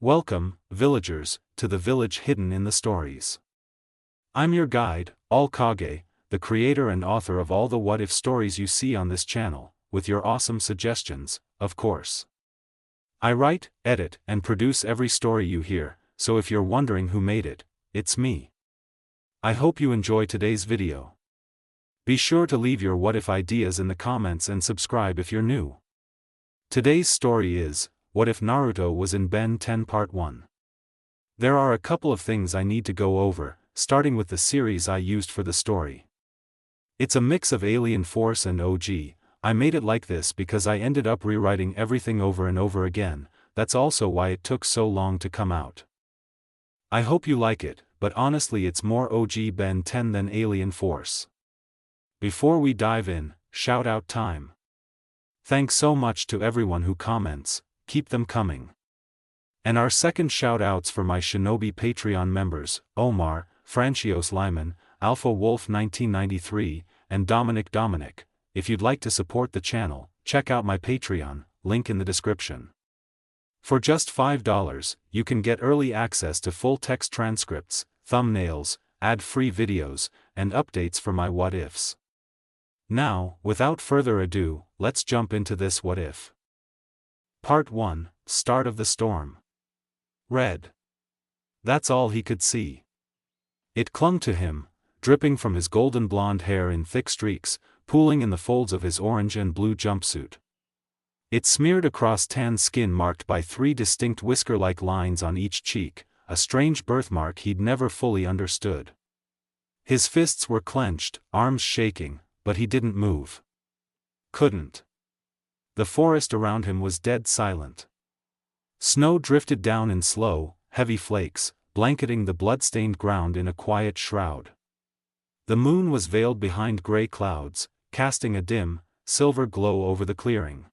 Welcome, villagers, to the village hidden in the stories. I'm your guide, All Kage, the creator and author of all the what-if stories you see on this channel, with your awesome suggestions, of course. I write, edit, and produce every story you hear, so if you're wondering who made it, it's me. I hope you enjoy today's video. Be sure to leave your what-if ideas in the comments and subscribe if you're new. Today's story is, What If Naruto Was in Ben 10 Part 1. There are a couple of things I need to go over, starting with the series I used for the story. It's a mix of Alien Force and OG. I made it like this because I ended up rewriting everything over and over again. That's also why it took so long to come out. I hope you like it, but honestly it's more OG Ben 10 than Alien Force. Before we dive in, shout out time. Thanks so much to everyone who comments, keep them coming. And our second shout-outs for my Shinobi Patreon members, Omar, Francios Lyman, Alpha Wolf 1993, and Dominic. If you'd like to support the channel, check out my Patreon, link in the description. For just $5, you can get early access to full-text transcripts, thumbnails, ad-free videos, and updates for my what-ifs. Now, without further ado, let's jump into this what-if. Part 1, Start of the Storm. Red. That's all he could see. It clung to him, dripping from his golden blonde hair in thick streaks, pooling in the folds of his orange and blue jumpsuit. It smeared across tan skin marked by 3 distinct whisker-like lines on each cheek, a strange birthmark he'd never fully understood. His fists were clenched, arms shaking, but he didn't move. Couldn't. The forest around him was dead silent. Snow drifted down in slow, heavy flakes, blanketing the blood-stained ground in a quiet shroud. The moon was veiled behind gray clouds, casting a dim, silver glow over the clearing.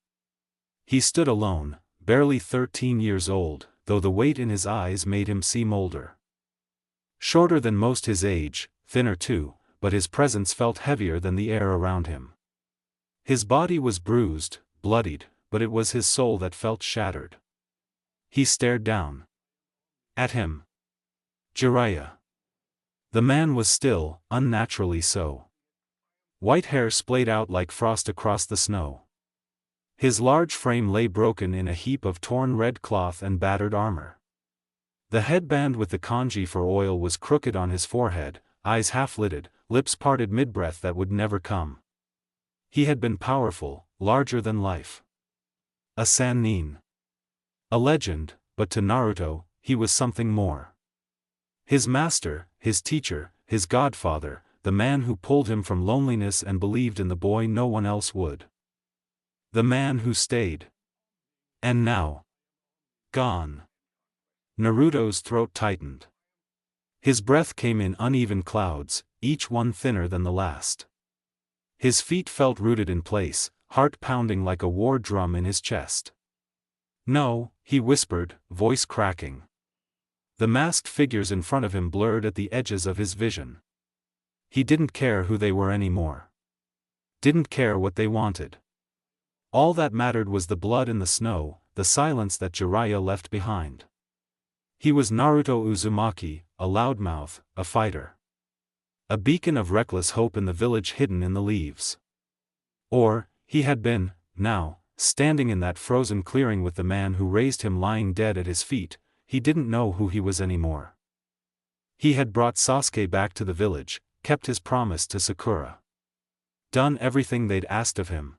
He stood alone, barely 13 years old, though the weight in his eyes made him seem older. Shorter than most his age, thinner too, but his presence felt heavier than the air around him. His body was bruised, bloodied, but it was his soul that felt shattered. He stared down at him. Jiraiya. The man was still, unnaturally so. White hair splayed out like frost across the snow. His large frame lay broken in a heap of torn red cloth and battered armor. The headband with the kanji for oil was crooked on his forehead, eyes half-lidded, lips parted mid-breath that would never come. He had been powerful, larger than life. A Sannin. A legend, but to Naruto, he was something more. His master, his teacher, his godfather, the man who pulled him from loneliness and believed in the boy no one else would. The man who stayed. And now. Gone. Naruto's throat tightened. His breath came in uneven clouds, each one thinner than the last. His feet felt rooted in place, heart pounding like a war drum in his chest. No, he whispered, voice cracking. The masked figures in front of him blurred at the edges of his vision. He didn't care who they were anymore. Didn't care what they wanted. All that mattered was the blood in the snow, the silence that Jiraiya left behind. He was Naruto Uzumaki, a loudmouth, a fighter. A beacon of reckless hope in the village hidden in the leaves. Or, he had been, now, standing in that frozen clearing with the man who raised him lying dead at his feet. He didn't know who he was anymore. He had brought Sasuke back to the village, kept his promise to Sakura. Done everything they'd asked of him.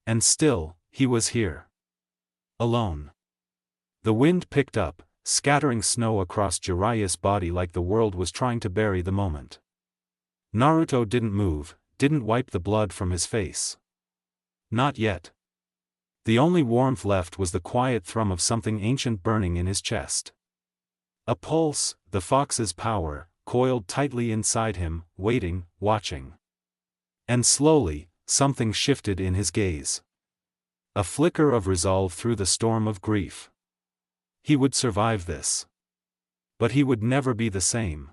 And still, he was here. Alone. The wind picked up, scattering snow across Jiraiya's body like the world was trying to bury the moment. Naruto didn't move, didn't wipe the blood from his face. Not yet. The only warmth left was the quiet thrum of something ancient burning in his chest. A pulse, the fox's power, coiled tightly inside him, waiting, watching. And slowly, something shifted in his gaze. A flicker of resolve through the storm of grief. He would survive this. But he would never be the same.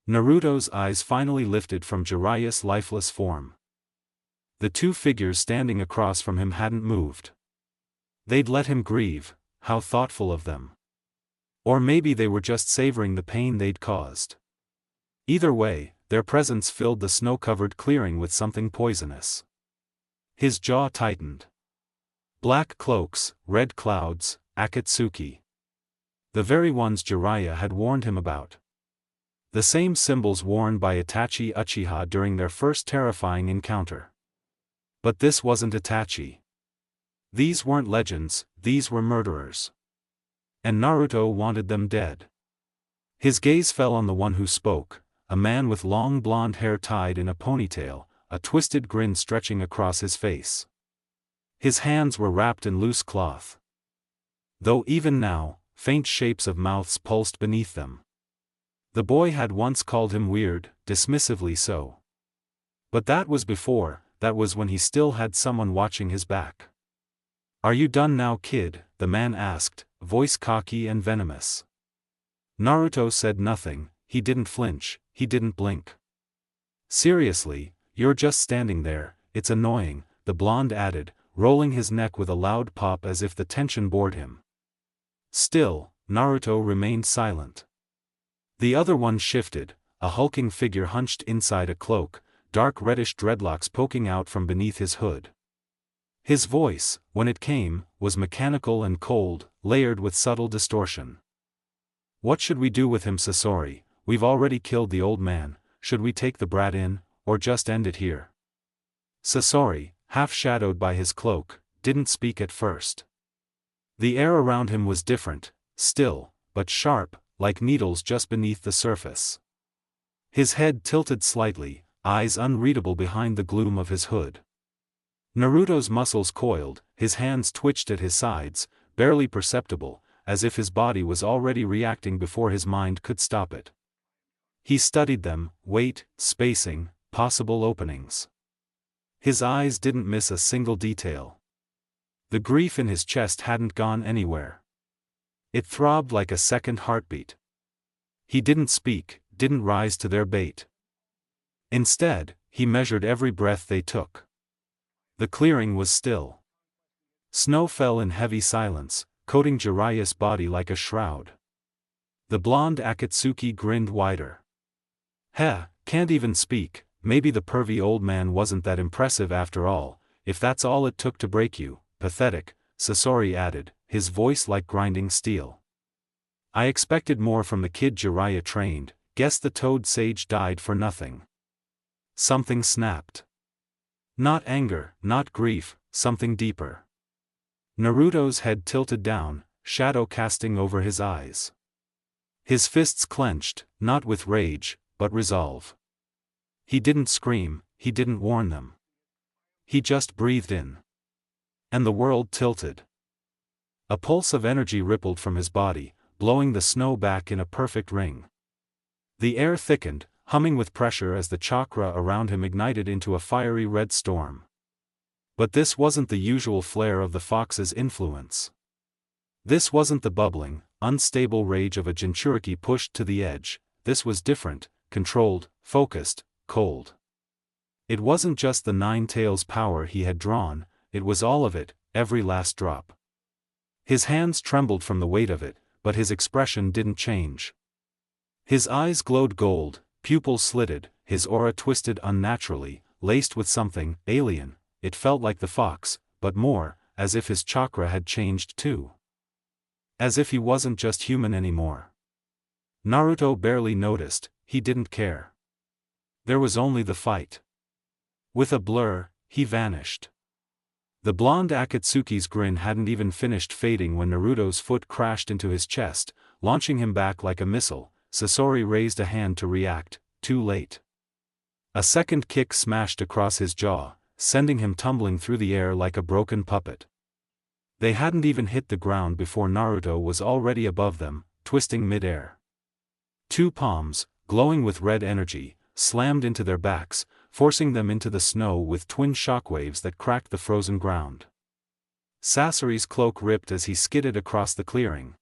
Naruto's eyes finally lifted from Jiraiya's lifeless form. The two figures standing across from him hadn't moved. They'd let him grieve, how thoughtful of them. Or maybe they were just savoring the pain they'd caused. Either way, their presence filled the snow-covered clearing with something poisonous. His jaw tightened. Black cloaks, red clouds, Akatsuki. The very ones Jiraiya had warned him about. The same symbols worn by Itachi Uchiha during their first terrifying encounter. But this wasn't Itachi. These weren't legends, these were murderers. And Naruto wanted them dead. His gaze fell on the one who spoke, a man with long blonde hair tied in a ponytail, a twisted grin stretching across his face. His hands were wrapped in loose cloth. Though even now, faint shapes of mouths pulsed beneath them. The boy had once called him weird, dismissively so. But that was before, that was when he still had someone watching his back. "Are you done now, kid?" the man asked, voice cocky and venomous. Naruto said nothing, he didn't flinch, he didn't blink. "Seriously, you're just standing there, it's annoying," the blonde added, rolling his neck with a loud pop as if the tension bored him. Still, Naruto remained silent. The other one shifted, a hulking figure hunched inside a cloak, dark reddish dreadlocks poking out from beneath his hood. His voice, when it came, was mechanical and cold, layered with subtle distortion. "What should we do with him, Sasori? We've already killed the old man, should we take the brat in, or just end it here?" Sasori, half shadowed by his cloak, didn't speak at first. The air around him was different, still, but sharp, like needles just beneath the surface. His head tilted slightly, eyes unreadable behind the gloom of his hood. Naruto's muscles coiled, his hands twitched at his sides, barely perceptible, as if his body was already reacting before his mind could stop it. He studied them, weight, spacing, possible openings. His eyes didn't miss a single detail. The grief in his chest hadn't gone anywhere. It throbbed like a second heartbeat. He didn't speak, didn't rise to their bait. Instead, he measured every breath they took. The clearing was still. Snow fell in heavy silence, coating Jiraiya's body like a shroud. The blonde Akatsuki grinned wider. "Heh, can't even speak, maybe the pervy old man wasn't that impressive after all, if that's all it took to break you, pathetic," Sasori added, his voice like grinding steel. "I expected more from the kid Jiraiya trained, guess the toad sage died for nothing." Something snapped. Not anger, not grief, something deeper. Naruto's head tilted down, shadow casting over his eyes. His fists clenched, not with rage, but resolve. He didn't scream, he didn't warn them. He just breathed in. And the world tilted. A pulse of energy rippled from his body, blowing the snow back in a perfect ring. The air thickened, humming with pressure as the chakra around him ignited into a fiery red storm. But this wasn't the usual flare of the fox's influence. This wasn't the bubbling, unstable rage of a Jinchuriki pushed to the edge, this was different, controlled, focused, cold. It wasn't just the nine tails power he had drawn, it was all of it, every last drop. His hands trembled from the weight of it, but his expression didn't change. His eyes glowed gold, pupils slitted, his aura twisted unnaturally, laced with something alien. It felt like the fox, but more, as if his chakra had changed too. As if he wasn't just human anymore. Naruto barely noticed, he didn't care. There was only the fight. With a blur, he vanished. The blonde Akatsuki's grin hadn't even finished fading when Naruto's foot crashed into his chest, launching him back like a missile. Sasori raised a hand to react, too late. A second kick smashed across his jaw, sending him tumbling through the air like a broken puppet. They hadn't even hit the ground before Naruto was already above them, twisting mid-air. Two palms, glowing with red energy, slammed into their backs, forcing them into the snow with twin shockwaves that cracked the frozen ground. Sasori's cloak ripped as he skidded across the clearing.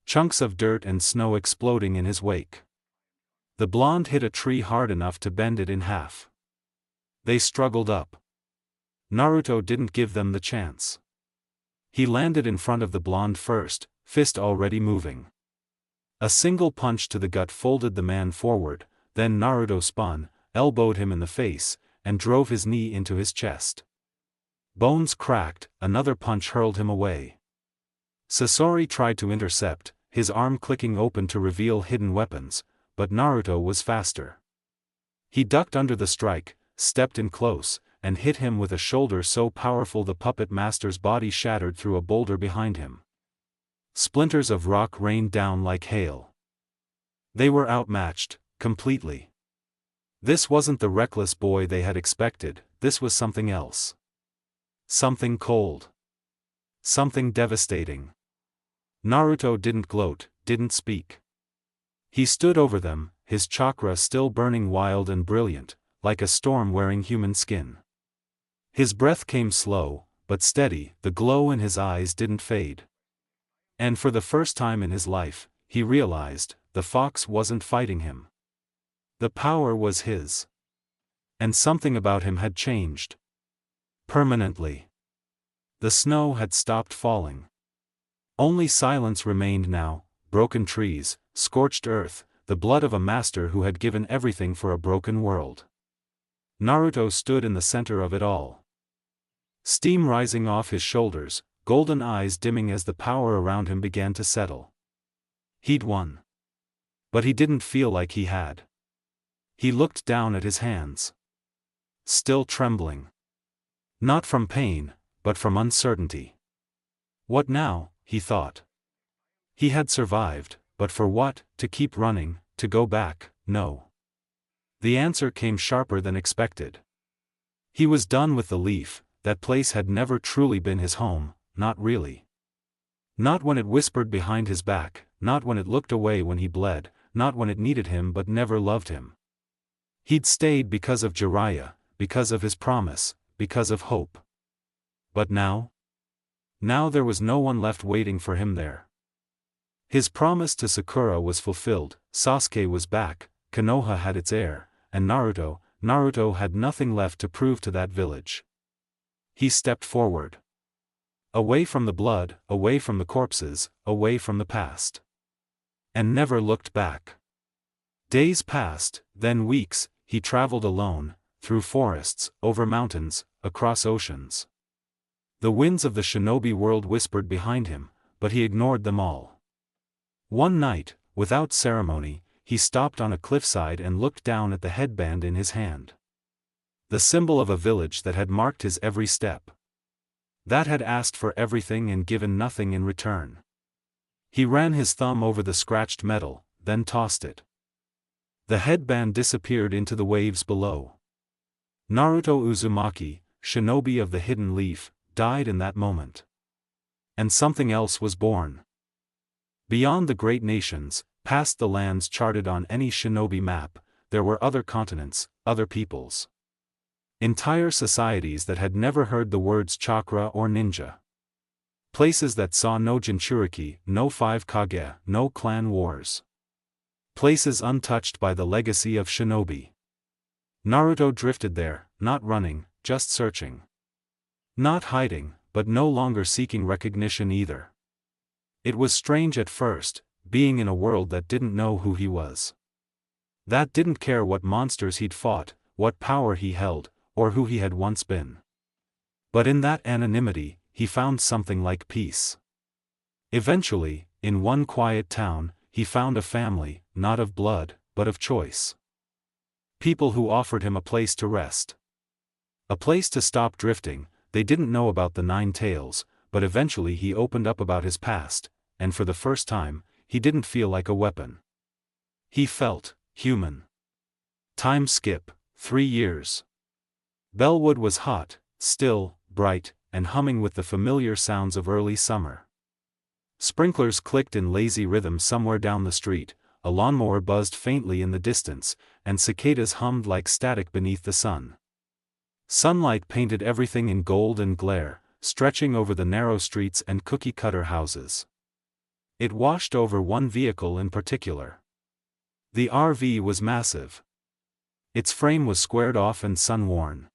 Chunks of dirt and snow exploding in his wake. The blonde hit a tree hard enough to bend it in half. They struggled up. Naruto didn't give them the chance. He landed in front of the blonde first, fist already moving. A single punch to the gut folded the man forward, then Naruto spun, elbowed him in the face, and drove his knee into his chest. Bones cracked, another punch hurled him away. Sasori tried to intercept, his arm clicking open to reveal hidden weapons, but Naruto was faster. He ducked under the strike, stepped in close, and hit him with a shoulder so powerful the puppet master's body shattered through a boulder behind him. Splinters of rock rained down like hail. They were outmatched, completely. This wasn't the reckless boy they had expected, this was something else. Something cold. Something devastating. Naruto didn't gloat, didn't speak. He stood over them, his chakra still burning wild and brilliant, like a storm wearing human skin. His breath came slow, but steady, the glow in his eyes didn't fade. And for the first time in his life, he realized, the fox wasn't fighting him. The power was his. And something about him had changed. Permanently. The snow had stopped falling. Only silence remained now, broken trees, scorched earth, the blood of a master who had given everything for a broken world. Naruto stood in the center of it all. Steam rising off his shoulders, golden eyes dimming as the power around him began to settle. He'd won. But he didn't feel like he had. He looked down at his hands. Still trembling. Not from pain, but from uncertainty. What now, he thought. He had survived, but for what? To keep running, to go back? No. The answer came sharper than expected. He was done with the leaf, that place had never truly been his home, not really. Not when it whispered behind his back, not when it looked away when he bled, not when it needed him but never loved him. He'd stayed because of Jiraiya, because of his promise, because of hope. But now? Now there was no one left waiting for him there. His promise to Sakura was fulfilled, Sasuke was back, Konoha had its heir, and Naruto had nothing left to prove to that village. He stepped forward. Away from the blood, away from the corpses, away from the past. And never looked back. Days passed, then weeks, he traveled alone, through forests, over mountains, across oceans. The winds of the shinobi world whispered behind him, but he ignored them all. One night, without ceremony, he stopped on a cliffside and looked down at the headband in his hand. The symbol of a village that had marked his every step. That had asked for everything and given nothing in return. He ran his thumb over the scratched metal, then tossed it. The headband disappeared into the waves below. Naruto Uzumaki, shinobi of the hidden leaf, died in that moment. And something else was born. Beyond the great nations, past the lands charted on any shinobi map, there were other continents, other peoples. Entire societies that had never heard the words chakra or ninja. Places that saw no Jinchuriki, no 5 Kage, no clan wars. Places untouched by the legacy of shinobi. Naruto drifted there, not running, just searching. Not hiding, but no longer seeking recognition either. It was strange at first, being in a world that didn't know who he was. That didn't care what monsters he'd fought, what power he held, or who he had once been. But in that anonymity, he found something like peace. Eventually, in one quiet town, he found a family, not of blood, but of choice. People who offered him a place to rest. A place to stop drifting. They didn't know about the 9 tails, but eventually he opened up about his past, and for the first time, he didn't feel like a weapon. He felt human. Time skip, 3 years. Bellwood was hot, still, bright, and humming with the familiar sounds of early summer. Sprinklers clicked in lazy rhythm somewhere down the street, a lawnmower buzzed faintly in the distance, and cicadas hummed like static beneath the sun. Sunlight painted everything in gold and glare, stretching over the narrow streets and cookie-cutter houses. It washed over one vehicle in particular. The RV was massive. Its frame was squared off and sun-worn.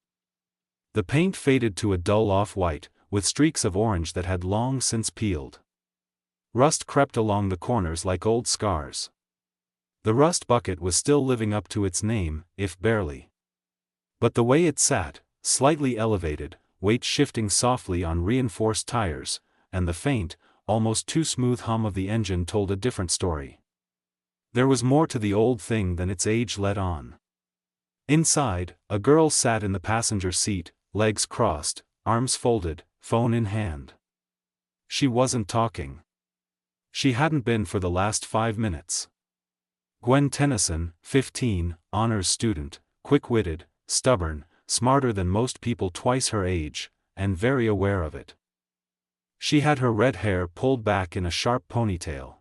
The paint faded to a dull off-white, with streaks of orange that had long since peeled. Rust crept along the corners like old scars. The rust bucket was still living up to its name, if barely. But the way it sat, slightly elevated, weight shifting softly on reinforced tires, and the faint, almost too smooth hum of the engine told a different story. There was more to the old thing than its age let on. Inside, a girl sat in the passenger seat, legs crossed, arms folded, phone in hand. She wasn't talking. She hadn't been for the last 5 minutes. Gwen Tennyson, 15, honors student, quick-witted, stubborn, smarter than most people twice her age, and very aware of it. She had her red hair pulled back in a sharp ponytail.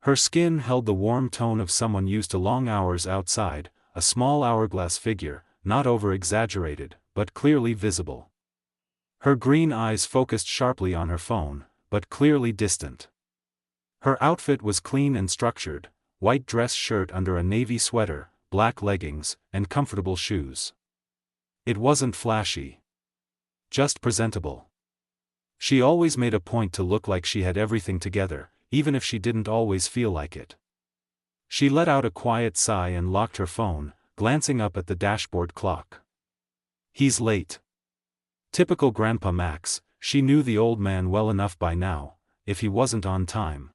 Her skin held the warm tone of someone used to long hours outside, a small hourglass figure, not over-exaggerated, but clearly visible. Her green eyes focused sharply on her phone, but clearly distant. Her outfit was clean and structured, white dress shirt under a navy sweater, black leggings, and comfortable shoes. It wasn't flashy. Just presentable. She always made a point to look like she had everything together, even if she didn't always feel like it. She let out a quiet sigh and locked her phone, glancing up at the dashboard clock. He's late. Typical Grandpa Max, she knew the old man well enough by now, if he wasn't on time.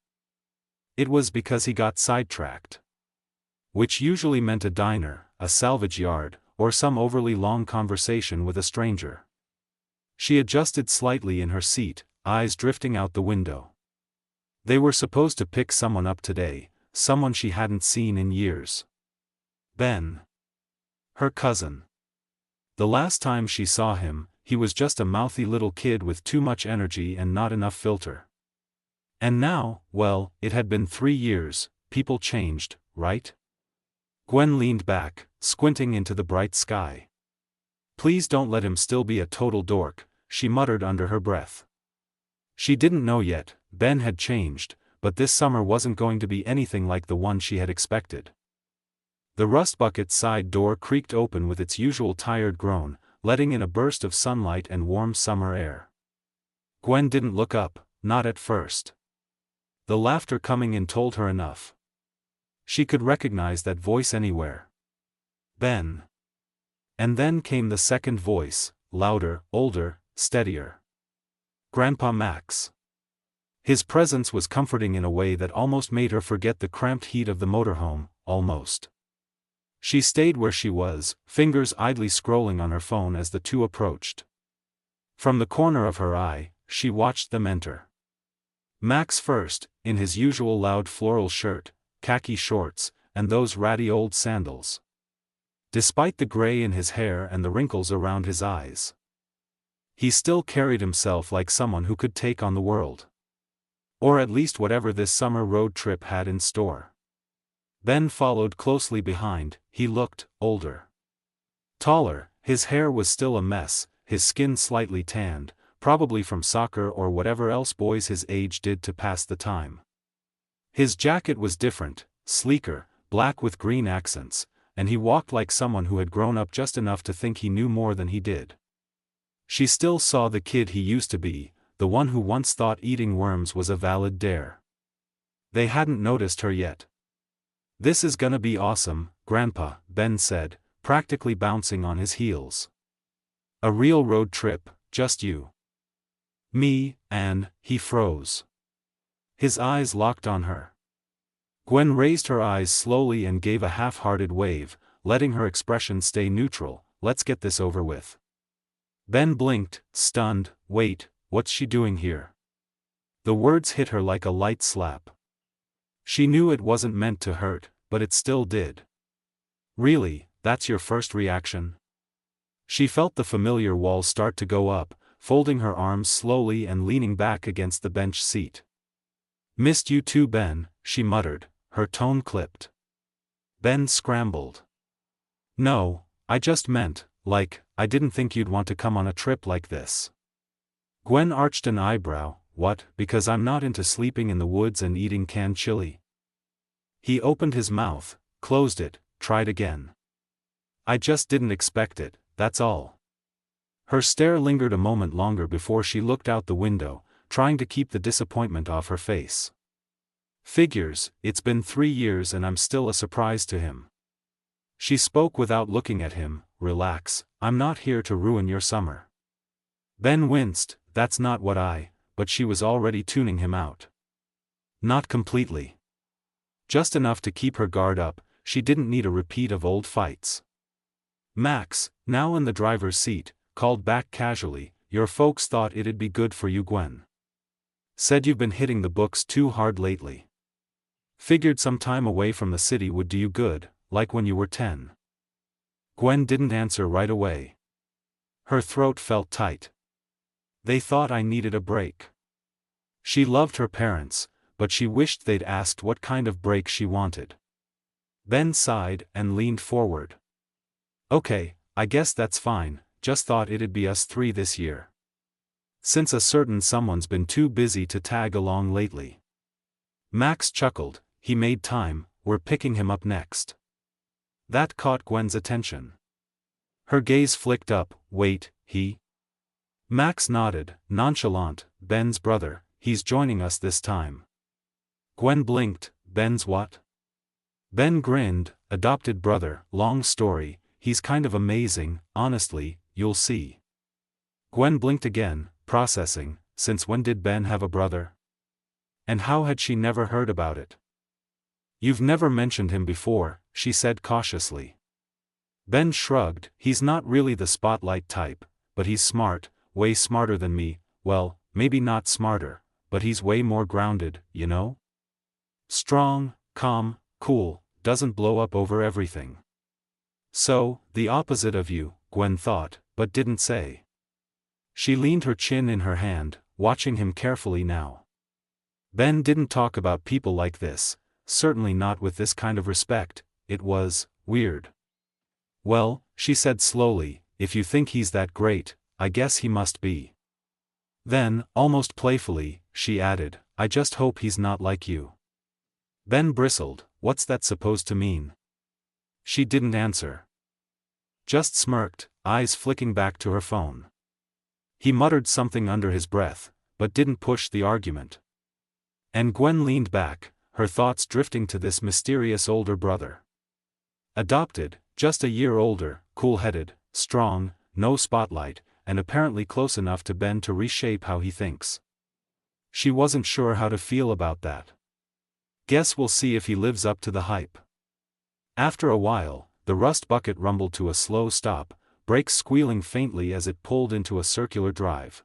It was because he got sidetracked. Which usually meant a diner, a salvage yard, or some overly long conversation with a stranger. She adjusted slightly in her seat, eyes drifting out the window. They were supposed to pick someone up today, someone she hadn't seen in years. Ben. Her cousin. The last time she saw him, he was just a mouthy little kid with too much energy and not enough filter. And now, well, it had been 3 years, people changed, right? Gwen leaned back, squinting into the bright sky. Please don't let him still be a total dork, she muttered under her breath. She didn't know yet, Ben had changed, but this summer wasn't going to be anything like the one she had expected. The rust bucket's side door creaked open with its usual tired groan, letting in a burst of sunlight and warm summer air. Gwen didn't look up, not at first. The laughter coming in told her enough. She could recognize that voice anywhere. Ben. And then came the second voice, louder, older, steadier. Grandpa Max. His presence was comforting in a way that almost made her forget the cramped heat of the motorhome, almost. She stayed where she was, fingers idly scrolling on her phone as the two approached. From the corner of her eye, she watched them enter. Max first, in his usual loud floral shirt, khaki shorts, and those ratty old sandals. Despite the gray in his hair and the wrinkles around his eyes, he still carried himself like someone who could take on the world. Or at least whatever this summer road trip had in store. Ben followed closely behind. He looked older. Taller, his hair was still a mess, his skin slightly tanned, probably from soccer or whatever else boys his age did to pass the time. His jacket was different, sleeker, black with green accents, and he walked like someone who had grown up just enough to think he knew more than he did. She still saw the kid he used to be, the one who once thought eating worms was a valid dare. They hadn't noticed her yet. "This is gonna be awesome, Grandpa," Ben said, practically bouncing on his heels. "A real road trip, just you. Me, and," he froze. His eyes locked on her. Gwen raised her eyes slowly and gave a half-hearted wave, letting her expression stay neutral. "Let's get this over with." Ben blinked, stunned. "Wait, what's she doing here?" The words hit her like a light slap. She knew it wasn't meant to hurt, but it still did. "Really, that's your first reaction?" She felt the familiar wall start to go up, folding her arms slowly and leaning back against the bench seat. "Missed you too, Ben," she muttered, her tone clipped. Ben scrambled. "No, I just meant, like, I didn't think you'd want to come on a trip like this." Gwen arched an eyebrow. "What, because I'm not into sleeping in the woods and eating canned chili?" He opened his mouth, closed it, tried again. "I just didn't expect it, that's all." Her stare lingered a moment longer before she looked out the window, trying to keep the disappointment off her face. Figures, it's been 3 years and I'm still a surprise to him. She spoke without looking at him. Relax, I'm not here to ruin your summer. Ben winced, that's not what but she was already tuning him out. Not completely. Just enough to keep her guard up, she didn't need a repeat of old fights. Max, now in the driver's seat, called back casually, your folks thought it'd be good for you, Gwen. Said you've been hitting the books too hard lately. Figured some time away from the city would do you good, like when you were 10. Gwen didn't answer right away. Her throat felt tight. They thought I needed a break. She loved her parents, but she wished they'd asked what kind of break she wanted. Ben sighed and leaned forward. Okay, I guess that's fine, just thought it'd be us 3 this year. Since a certain someone's been too busy to tag along lately. Max chuckled, he made time, we're picking him up next. That caught Gwen's attention. Her gaze flicked up, wait, he? Max nodded, nonchalant, Ben's brother, he's joining us this time. Gwen blinked, Ben's what? Ben grinned, adopted brother, long story, he's kind of amazing, honestly, you'll see. Gwen blinked again, processing, since when did Ben have a brother? And how had she never heard about it? You've never mentioned him before, she said cautiously. Ben shrugged, he's not really the spotlight type, but he's smart, way smarter than me, well, maybe not smarter, but he's way more grounded, you know? Strong, calm, cool, doesn't blow up over everything. So, the opposite of you, Gwen thought, but didn't say. She leaned her chin in her hand, watching him carefully now. Ben didn't talk about people like this, certainly not with this kind of respect, it was weird. Well, she said slowly, if you think he's that great, I guess he must be. Then, almost playfully, she added, I just hope he's not like you. Ben bristled, what's that supposed to mean? She didn't answer. Just smirked, eyes flicking back to her phone. He muttered something under his breath, but didn't push the argument. And Gwen leaned back, her thoughts drifting to this mysterious older brother. Adopted, just a year older, cool-headed, strong, no spotlight, and apparently close enough to Ben to reshape how he thinks. She wasn't sure how to feel about that. Guess we'll see if he lives up to the hype. After a while, the rust bucket rumbled to a slow stop, brakes squealing faintly as it pulled into a circular drive.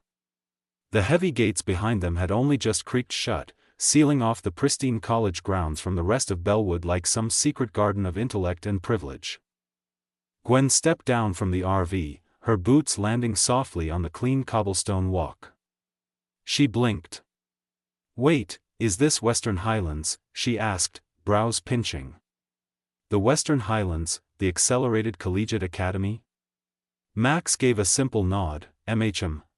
The heavy gates behind them had only just creaked shut, sealing off the pristine college grounds from the rest of Bellwood like some secret garden of intellect and privilege. Gwen stepped down from the RV, her boots landing softly on the clean cobblestone walk. She blinked. Wait, is this Western Highlands? She asked, brows pinching. The Western Highlands, the Accelerated Collegiate Academy? Max gave a simple nod,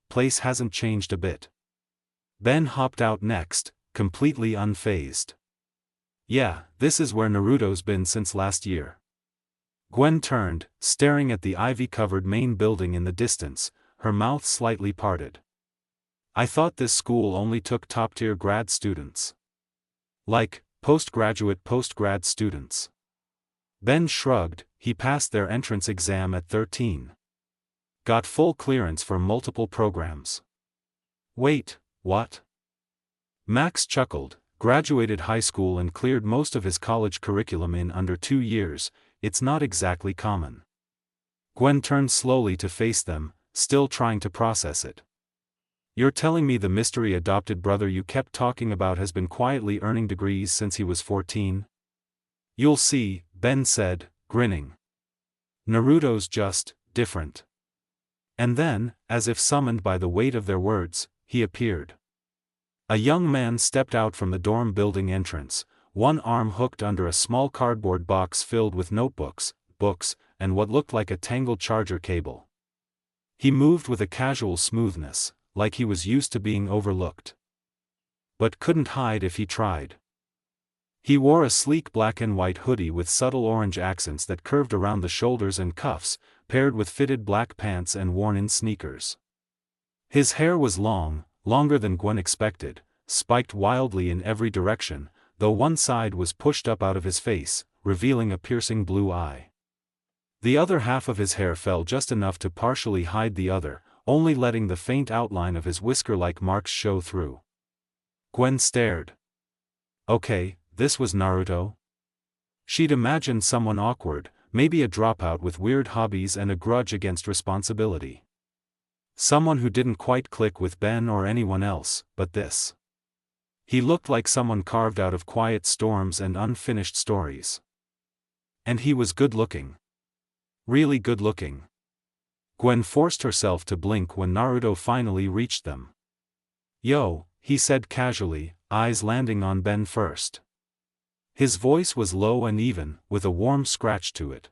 place hasn't changed a bit. Ben hopped out next, completely unfazed. Yeah, this is where Naruto's been since last year. Gwen turned, staring at the ivy-covered main building in the distance, her mouth slightly parted. I thought this school only took top-tier grad students. Like, postgrad students. Ben shrugged, he passed their entrance exam at 13. Got full clearance for multiple programs. Wait, what? Max chuckled, graduated high school and cleared most of his college curriculum in under 2 years, it's not exactly common. Gwen turned slowly to face them, still trying to process it. You're telling me the mystery adopted brother you kept talking about has been quietly earning degrees since he was 14? You'll see, Ben said, grinning. Naruto's just different. And then, as if summoned by the weight of their words, he appeared. A young man stepped out from the dorm building entrance, one arm hooked under a small cardboard box filled with notebooks, books, and what looked like a tangled charger cable. He moved with a casual smoothness, like he was used to being overlooked. But couldn't hide if he tried. He wore a sleek black and white hoodie with subtle orange accents that curved around the shoulders and cuffs, paired with fitted black pants and worn-in sneakers. His hair was long, longer than Gwen expected, spiked wildly in every direction, though one side was pushed up out of his face, revealing a piercing blue eye. The other half of his hair fell just enough to partially hide the other, only letting the faint outline of his whisker-like marks show through. Gwen stared. Okay, this was Naruto? She'd imagined someone awkward, maybe a dropout with weird hobbies and a grudge against responsibility. Someone who didn't quite click with Ben or anyone else, but this. He looked like someone carved out of quiet storms and unfinished stories. And he was good-looking. Really good-looking. Gwen forced herself to blink when Naruto finally reached them. "Yo," he said casually, eyes landing on Ben first. His voice was low and even, with a warm scratch to it.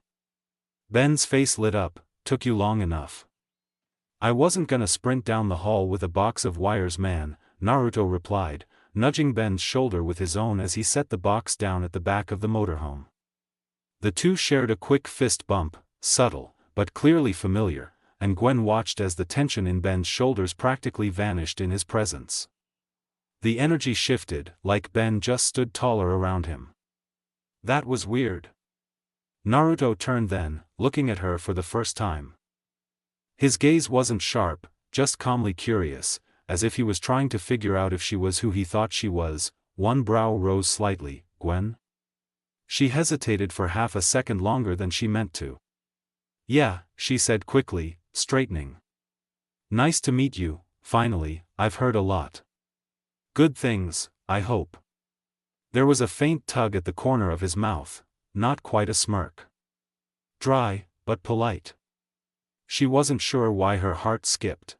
Ben's face lit up. "Took you long enough." "I wasn't gonna sprint down the hall with a box of wires, man," Naruto replied, nudging Ben's shoulder with his own as he set the box down at the back of the motorhome. The two shared a quick fist bump, subtle, but clearly familiar, and Gwen watched as the tension in Ben's shoulders practically vanished in his presence. The energy shifted, like Ben just stood taller around him. That was weird. Naruto turned then, looking at her for the first time. His gaze wasn't sharp, just calmly curious, as if he was trying to figure out if she was who he thought she was. One brow rose slightly. "Gwen?" She hesitated for half a second longer than she meant to. "Yeah," she said quickly, straightening. "Nice to meet you, finally. I've heard a lot. Good things, I hope." There was a faint tug at the corner of his mouth, not quite a smirk. Dry, but polite. She wasn't sure why her heart skipped.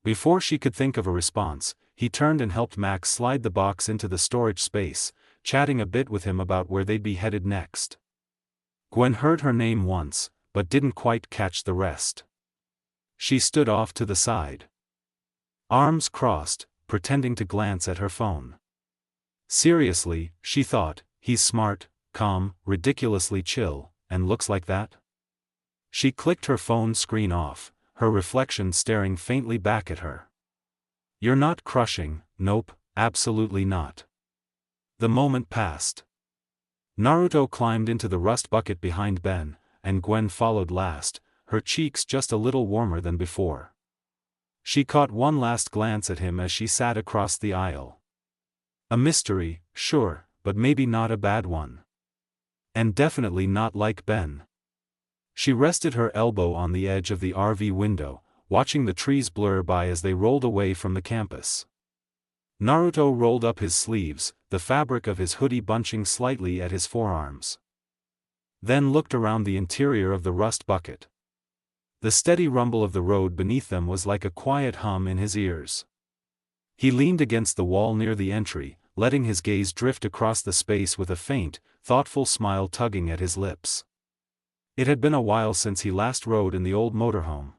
Before she could think of a response, he turned and helped Max slide the box into the storage space, chatting a bit with him about where they'd be headed next. Gwen heard her name once, but didn't quite catch the rest. She stood off to the side. Arms crossed, pretending to glance at her phone. Seriously, she thought, he's smart, calm, ridiculously chill, and looks like that? She clicked her phone screen off, her reflection staring faintly back at her. "You're not crushing." "Nope, absolutely not." The moment passed. Naruto climbed into the rust bucket behind Ben, and Gwen followed last, her cheeks just a little warmer than before. She caught one last glance at him as she sat across the aisle. A mystery, sure, but maybe not a bad one. And definitely not like Ben. She rested her elbow on the edge of the RV window, watching the trees blur by as they rolled away from the campus. Naruto rolled up his sleeves, the fabric of his hoodie bunching slightly at his forearms. Then looked around the interior of the rust bucket. The steady rumble of the road beneath them was like a quiet hum in his ears. He leaned against the wall near the entry, letting his gaze drift across the space with a faint, thoughtful smile tugging at his lips. It had been a while since he last rode in the old motorhome.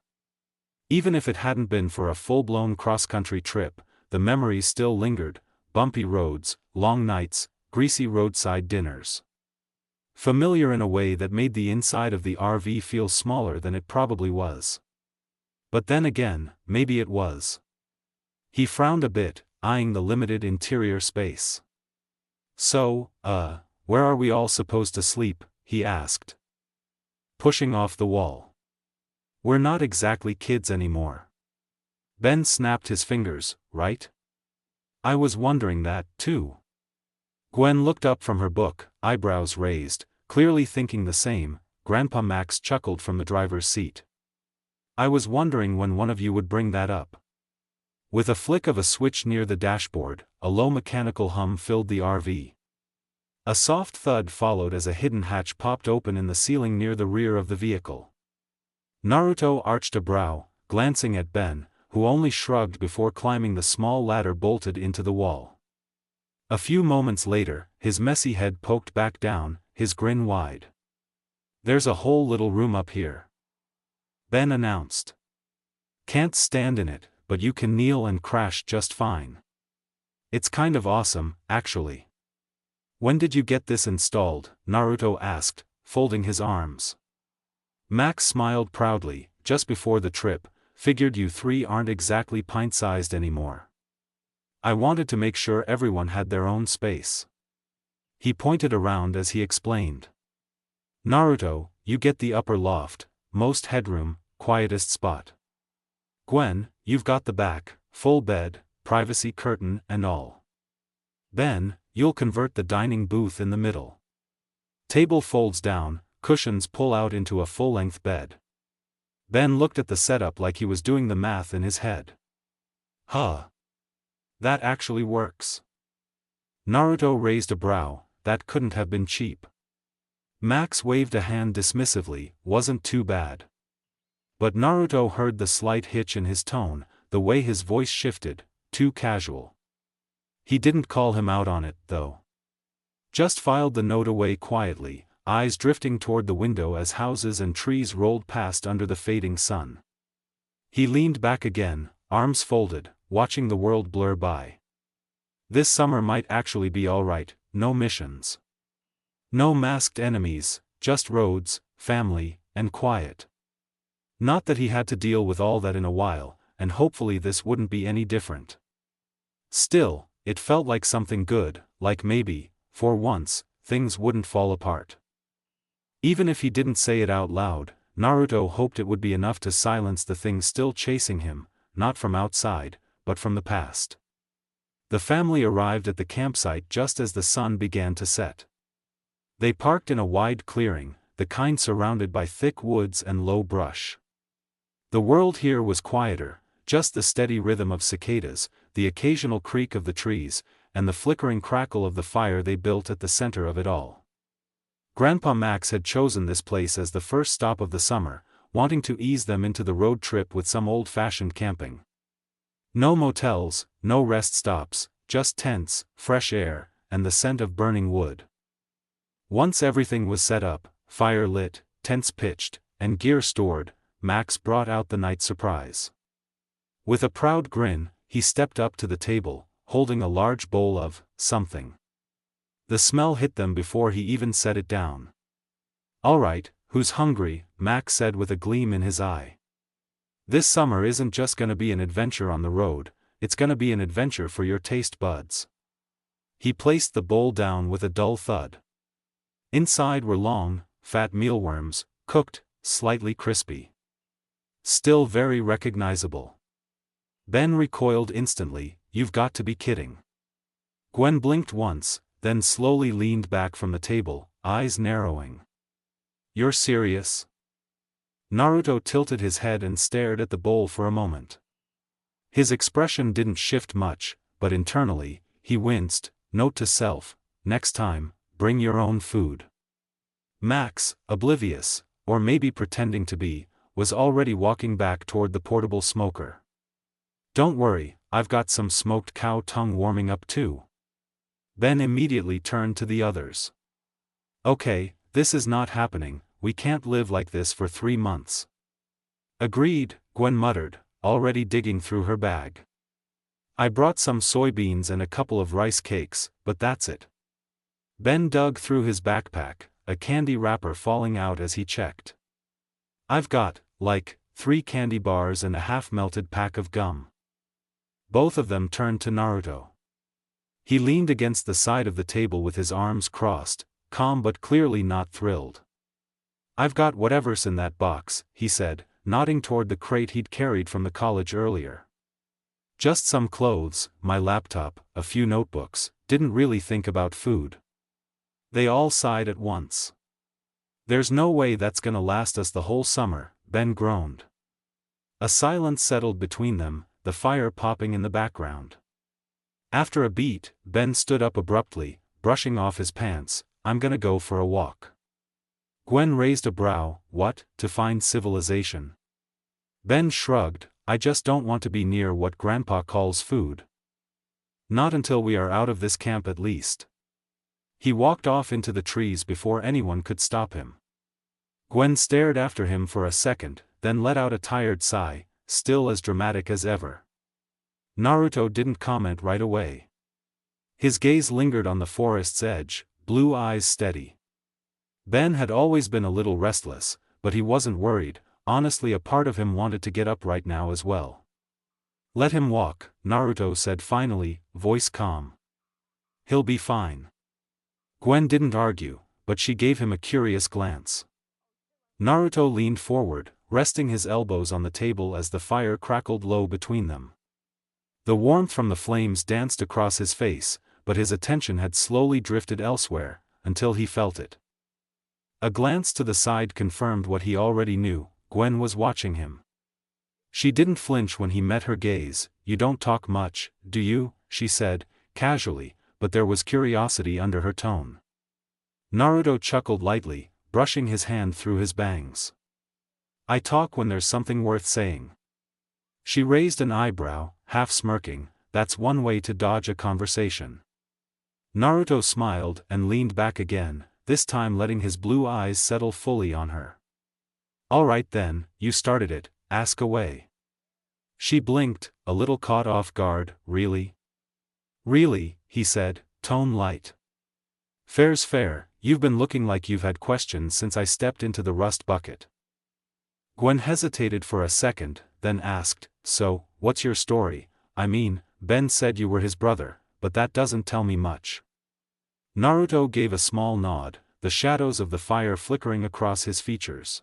Even if it hadn't been for a full-blown cross-country trip, the memories still lingered: bumpy roads, long nights, greasy roadside dinners. Familiar in a way that made the inside of the RV feel smaller than it probably was. But then again, maybe it was. He frowned a bit, eyeing the limited interior space. "So, where are we all supposed to sleep?" he asked. Pushing off the wall. "We're not exactly kids anymore." Ben snapped his fingers. "Right? I was wondering that, too." Gwen looked up from her book, eyebrows raised, clearly thinking the same. Grandpa Max chuckled from the driver's seat. "I was wondering when one of you would bring that up." With a flick of a switch near the dashboard, a low mechanical hum filled the RV. A soft thud followed as a hidden hatch popped open in the ceiling near the rear of the vehicle. Naruto arched a brow, glancing at Ben, who only shrugged before climbing the small ladder bolted into the wall. A few moments later, his messy head poked back down, his grin wide. "There's a whole little room up here," Ben announced. "Can't stand in it, but you can kneel and crash just fine. It's kind of awesome, actually." "When did you get this installed?" Naruto asked, folding his arms. Max smiled proudly. "Just before the trip, figured you three aren't exactly pint-sized anymore. I wanted to make sure everyone had their own space. He pointed around as he explained. Naruto, you get the upper loft, most headroom, quietest spot. Gwen, you've got the back, full bed, privacy curtain and all. Ben, you'll convert the dining booth in the middle. Table folds down, cushions pull out into a full-length bed. Ben looked at the setup like he was doing the math in his head. Huh. That actually works. Naruto raised a brow. That couldn't have been cheap. Max waved a hand dismissively, wasn't too bad. But Naruto heard the slight hitch in his tone, the way his voice shifted, too casual. He didn't call him out on it, though. Just filed the note away quietly, eyes drifting toward the window as houses and trees rolled past under the fading sun. He leaned back again, arms folded, watching the world blur by. This summer might actually be alright, no missions. No masked enemies, just roads, family, and quiet. Not that he had to deal with all that in a while, and hopefully this wouldn't be any different. Still, it felt like something good, like maybe, for once, things wouldn't fall apart. Even if he didn't say it out loud, Naruto hoped it would be enough to silence the things still chasing him, not from outside, but from the past. The family arrived at the campsite just as the sun began to set. They parked in a wide clearing, the kind surrounded by thick woods and low brush. The world here was quieter, just the steady rhythm of cicadas, the occasional creak of the trees, and the flickering crackle of the fire they built at the center of it all. Grandpa Max had chosen this place as the first stop of the summer, wanting to ease them into the road trip with some old-fashioned camping. No motels, no rest stops, just tents, fresh air, and the scent of burning wood. Once everything was set up, fire lit, tents pitched, and gear stored, Max brought out the night surprise. With a proud grin, he stepped up to the table, holding a large bowl of something. The smell hit them before he even set it down. "All right, who's hungry?" Max said with a gleam in his eye. "This summer isn't just gonna be an adventure on the road, it's gonna be an adventure for your taste buds." He placed the bowl down with a dull thud. Inside were long, fat mealworms, cooked, slightly crispy. Still very recognizable. Ben recoiled instantly. "You've got to be kidding." Gwen blinked once, then slowly leaned back from the table, eyes narrowing. "You're serious?" Naruto tilted his head and stared at the bowl for a moment. His expression didn't shift much, but internally, he winced. Note to self, next time, bring your own food. Max, oblivious, or maybe pretending to be, was already walking back toward the portable smoker. "Don't worry, I've got some smoked cow tongue warming up too." Ben immediately turned to the others. "Okay, this is not happening, we can't live like this for 3 months." "Agreed," Gwen muttered, already digging through her bag. "I brought some soybeans and a couple of rice cakes, but that's it." Ben dug through his backpack, a candy wrapper falling out as he checked. "I've got, like, 3 candy bars and a half-melted pack of gum." Both of them turned to Naruto. He leaned against the side of the table with his arms crossed, calm but clearly not thrilled. "I've got whatever's in that box," he said, nodding toward the crate he'd carried from the college earlier. "Just some clothes, my laptop, a few notebooks, didn't really think about food." They all sighed at once. "There's no way that's gonna last us the whole summer," Ben groaned. A silence settled between them, the fire popping in the background. After a beat, Ben stood up abruptly, brushing off his pants. "I'm gonna go for a walk." Gwen raised a brow. "What, to find civilization?" Ben shrugged. "I just don't want to be near what Grandpa calls food. Not until we are out of this camp at least." He walked off into the trees before anyone could stop him. Gwen stared after him for a second, then let out a tired sigh, still as dramatic as ever. Naruto didn't comment right away. His gaze lingered on the forest's edge, blue eyes steady. Ben had always been a little restless, but he wasn't worried, honestly a part of him wanted to get up right now as well. Let him walk, Naruto said finally, voice calm. He'll be fine. Gwen didn't argue, but she gave him a curious glance. Naruto leaned forward, resting his elbows on the table as the fire crackled low between them. The warmth from the flames danced across his face, but his attention had slowly drifted elsewhere, until he felt it. A glance to the side confirmed what he already knew: Gwen was watching him. She didn't flinch when he met her gaze. "You don't talk much, do you?" she said, casually, but there was curiosity under her tone. Naruto chuckled lightly, brushing his hand through his bangs. "I talk when there's something worth saying." She raised an eyebrow, half smirking. "That's one way to dodge a conversation." Naruto smiled and leaned back again, this time letting his blue eyes settle fully on her. "All right then, you started it, ask away." She blinked, a little caught off guard. "Really?" "Really," he said, tone light. "Fair's fair, you've been looking like you've had questions since I stepped into the rust bucket." Gwen hesitated for a second, then asked, "So, what's your story? I mean, Ben said you were his brother, but that doesn't tell me much." Naruto gave a small nod, the shadows of the fire flickering across his features.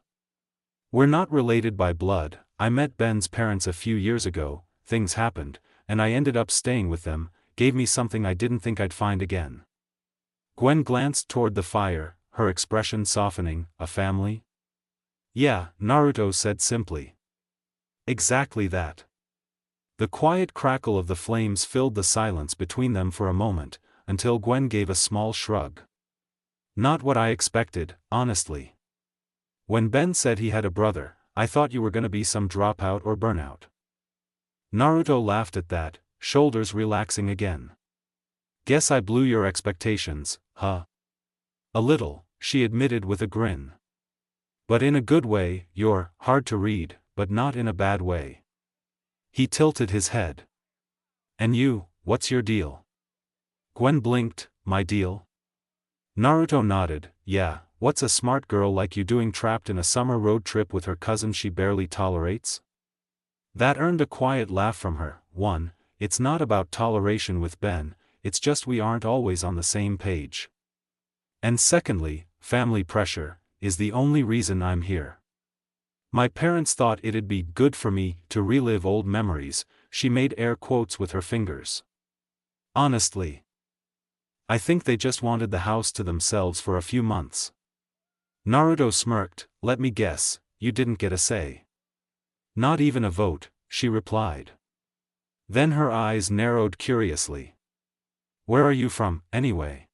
"We're not related by blood. I met Ben's parents a few years ago, things happened, and I ended up staying with them, gave me something I didn't think I'd find again." Gwen glanced toward the fire, her expression softening. "A family?" "Yeah," Naruto said simply. "Exactly that." The quiet crackle of the flames filled the silence between them for a moment, until Gwen gave a small shrug. "Not what I expected, honestly. When Ben said he had a brother, I thought you were gonna be some dropout or burnout." Naruto laughed at that, shoulders relaxing again. "Guess I blew your expectations, huh?" "A little," she admitted with a grin. "But in a good way. You're hard to read, but not in a bad way." He tilted his head. "And you, what's your deal?" Gwen blinked. "My deal?" Naruto nodded. "Yeah, what's a smart girl like you doing trapped in a summer road trip with her cousin she barely tolerates?" That earned a quiet laugh from her. "One, it's not about toleration with Ben, it's just we aren't always on the same page. And secondly, family pressure is the only reason I'm here. My parents thought it'd be good for me to relive old memories." She made air quotes with her fingers. "Honestly, I think they just wanted the house to themselves for a few months." Naruto smirked. "Let me guess, you didn't get a say." "Not even a vote," she replied. Then her eyes narrowed curiously. "Where are you from, anyway?"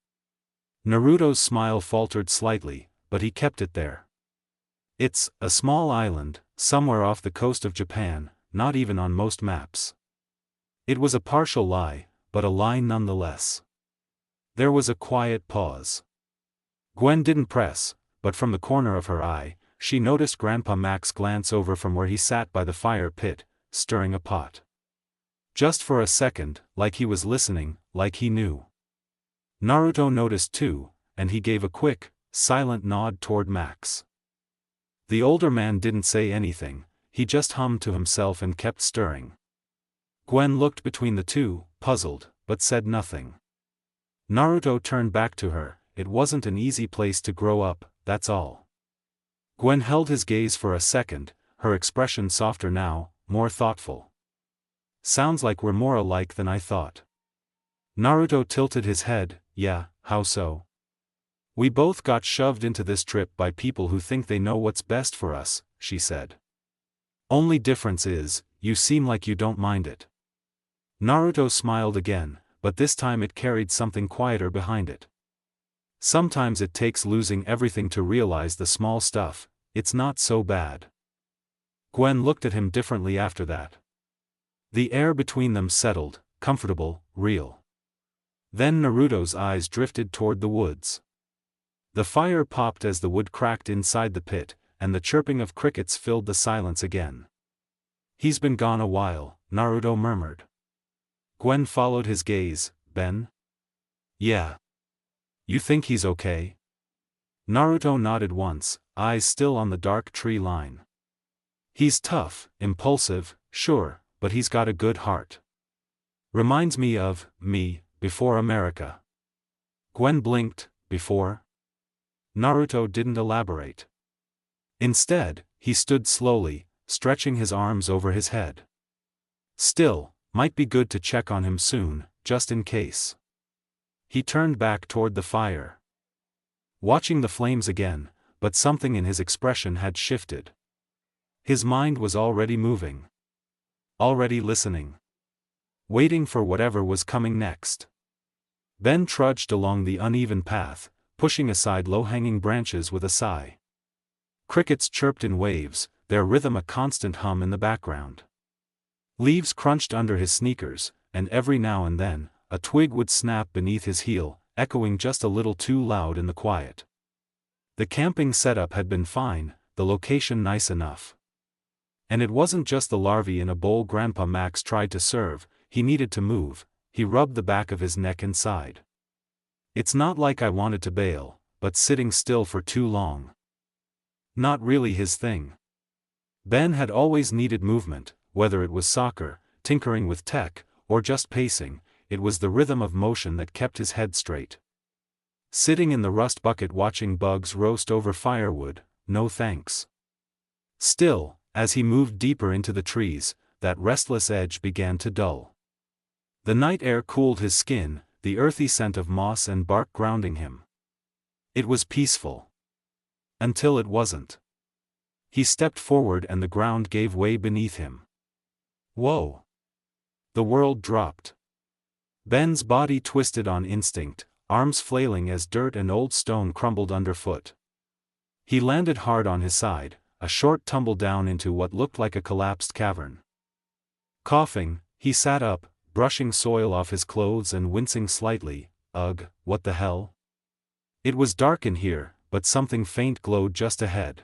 Naruto's smile faltered slightly, but he kept it there. "It's a small island, somewhere off the coast of Japan, not even on most maps." It was a partial lie, but a lie nonetheless. There was a quiet pause. Gwen didn't press, but from the corner of her eye, she noticed Grandpa Max glance over from where he sat by the fire pit, stirring a pot. Just for a second, like he was listening, like he knew. Naruto noticed too, and he gave a quick, silent nod toward Max. The older man didn't say anything, he just hummed to himself and kept stirring. Gwen looked between the two, puzzled, but said nothing. Naruto turned back to her. "It wasn't an easy place to grow up, that's all." Gwen held his gaze for a second, her expression softer now, more thoughtful. "Sounds like we're more alike than I thought." Naruto tilted his head. "Yeah, how so?" "We both got shoved into this trip by people who think they know what's best for us," she said. "Only difference is, you seem like you don't mind it." Naruto smiled again, but this time it carried something quieter behind it. "Sometimes it takes losing everything to realize the small stuff, it's not so bad." Gwen looked at him differently after that. The air between them settled, comfortable, real. Then Naruto's eyes drifted toward the woods. The fire popped as the wood cracked inside the pit, and the chirping of crickets filled the silence again. "He's been gone a while," Naruto murmured. Gwen followed his gaze. "Ben?" "Yeah. You think he's okay?" Naruto nodded once, eyes still on the dark tree line. He's tough, impulsive, sure, but he's got a good heart. Reminds me of me, before America. Gwen blinked, before? Naruto didn't elaborate. Instead, he stood slowly, stretching his arms over his head. Still, might be good to check on him soon, just in case. He turned back toward the fire, watching the flames again, but something in his expression had shifted. His mind was already moving. Already listening. Waiting for whatever was coming next. Ben trudged along the uneven path, pushing aside low-hanging branches with a sigh. Crickets chirped in waves, their rhythm a constant hum in the background. Leaves crunched under his sneakers, and every now and then, a twig would snap beneath his heel, echoing just a little too loud in the quiet. The camping setup had been fine, the location nice enough. And it wasn't just the larvae in a bowl Grandpa Max tried to serve, he needed to move. He rubbed the back of his neck and sighed. It's not like I wanted to bail, but sitting still for too long. Not really his thing. Ben had always needed movement, whether it was soccer, tinkering with tech, or just pacing. It was the rhythm of motion that kept his head straight. Sitting in the rust bucket watching bugs roast over firewood, no thanks. Still, as he moved deeper into the trees, that restless edge began to dull. The night air cooled his skin, the earthy scent of moss and bark grounding him. It was peaceful. Until it wasn't. He stepped forward and the ground gave way beneath him. Whoa! The world dropped. Ben's body twisted on instinct, arms flailing as dirt and old stone crumbled underfoot. He landed hard on his side, a short tumble down into what looked like a collapsed cavern. Coughing, he sat up, brushing soil off his clothes and wincing slightly. Ugh, what the hell? It was dark in here, but something faint glowed just ahead.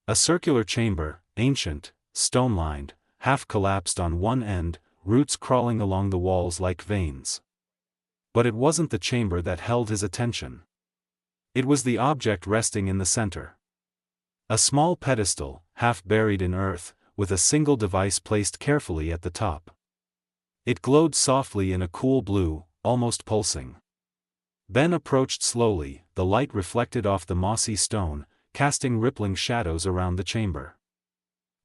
A circular chamber, ancient, stone-lined, half-collapsed on one end, roots crawling along the walls like veins. But it wasn't the chamber that held his attention. It was the object resting in the center. A small pedestal, half buried in earth, with a single device placed carefully at the top. It glowed softly in a cool blue, almost pulsing. Ben approached slowly, the light reflected off the mossy stone, casting rippling shadows around the chamber.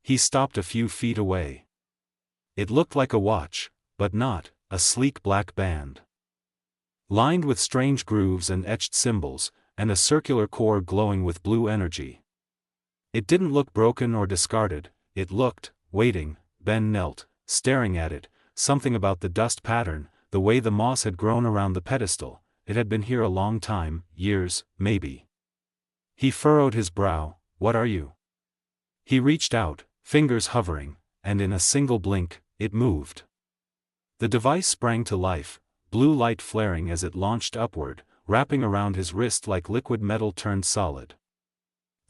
He stopped a few feet away. It looked like a watch, but not, a sleek black band. Lined with strange grooves and etched symbols, and a circular core glowing with blue energy. It didn't look broken or discarded, it looked, waiting. Ben knelt, staring at it, something about the dust pattern, the way the moss had grown around the pedestal. It had been here a long time, years, maybe. He furrowed his brow. What are you? He reached out, fingers hovering, and in a single blink, it moved. The device sprang to life, blue light flaring as it launched upward, wrapping around his wrist like liquid metal turned solid.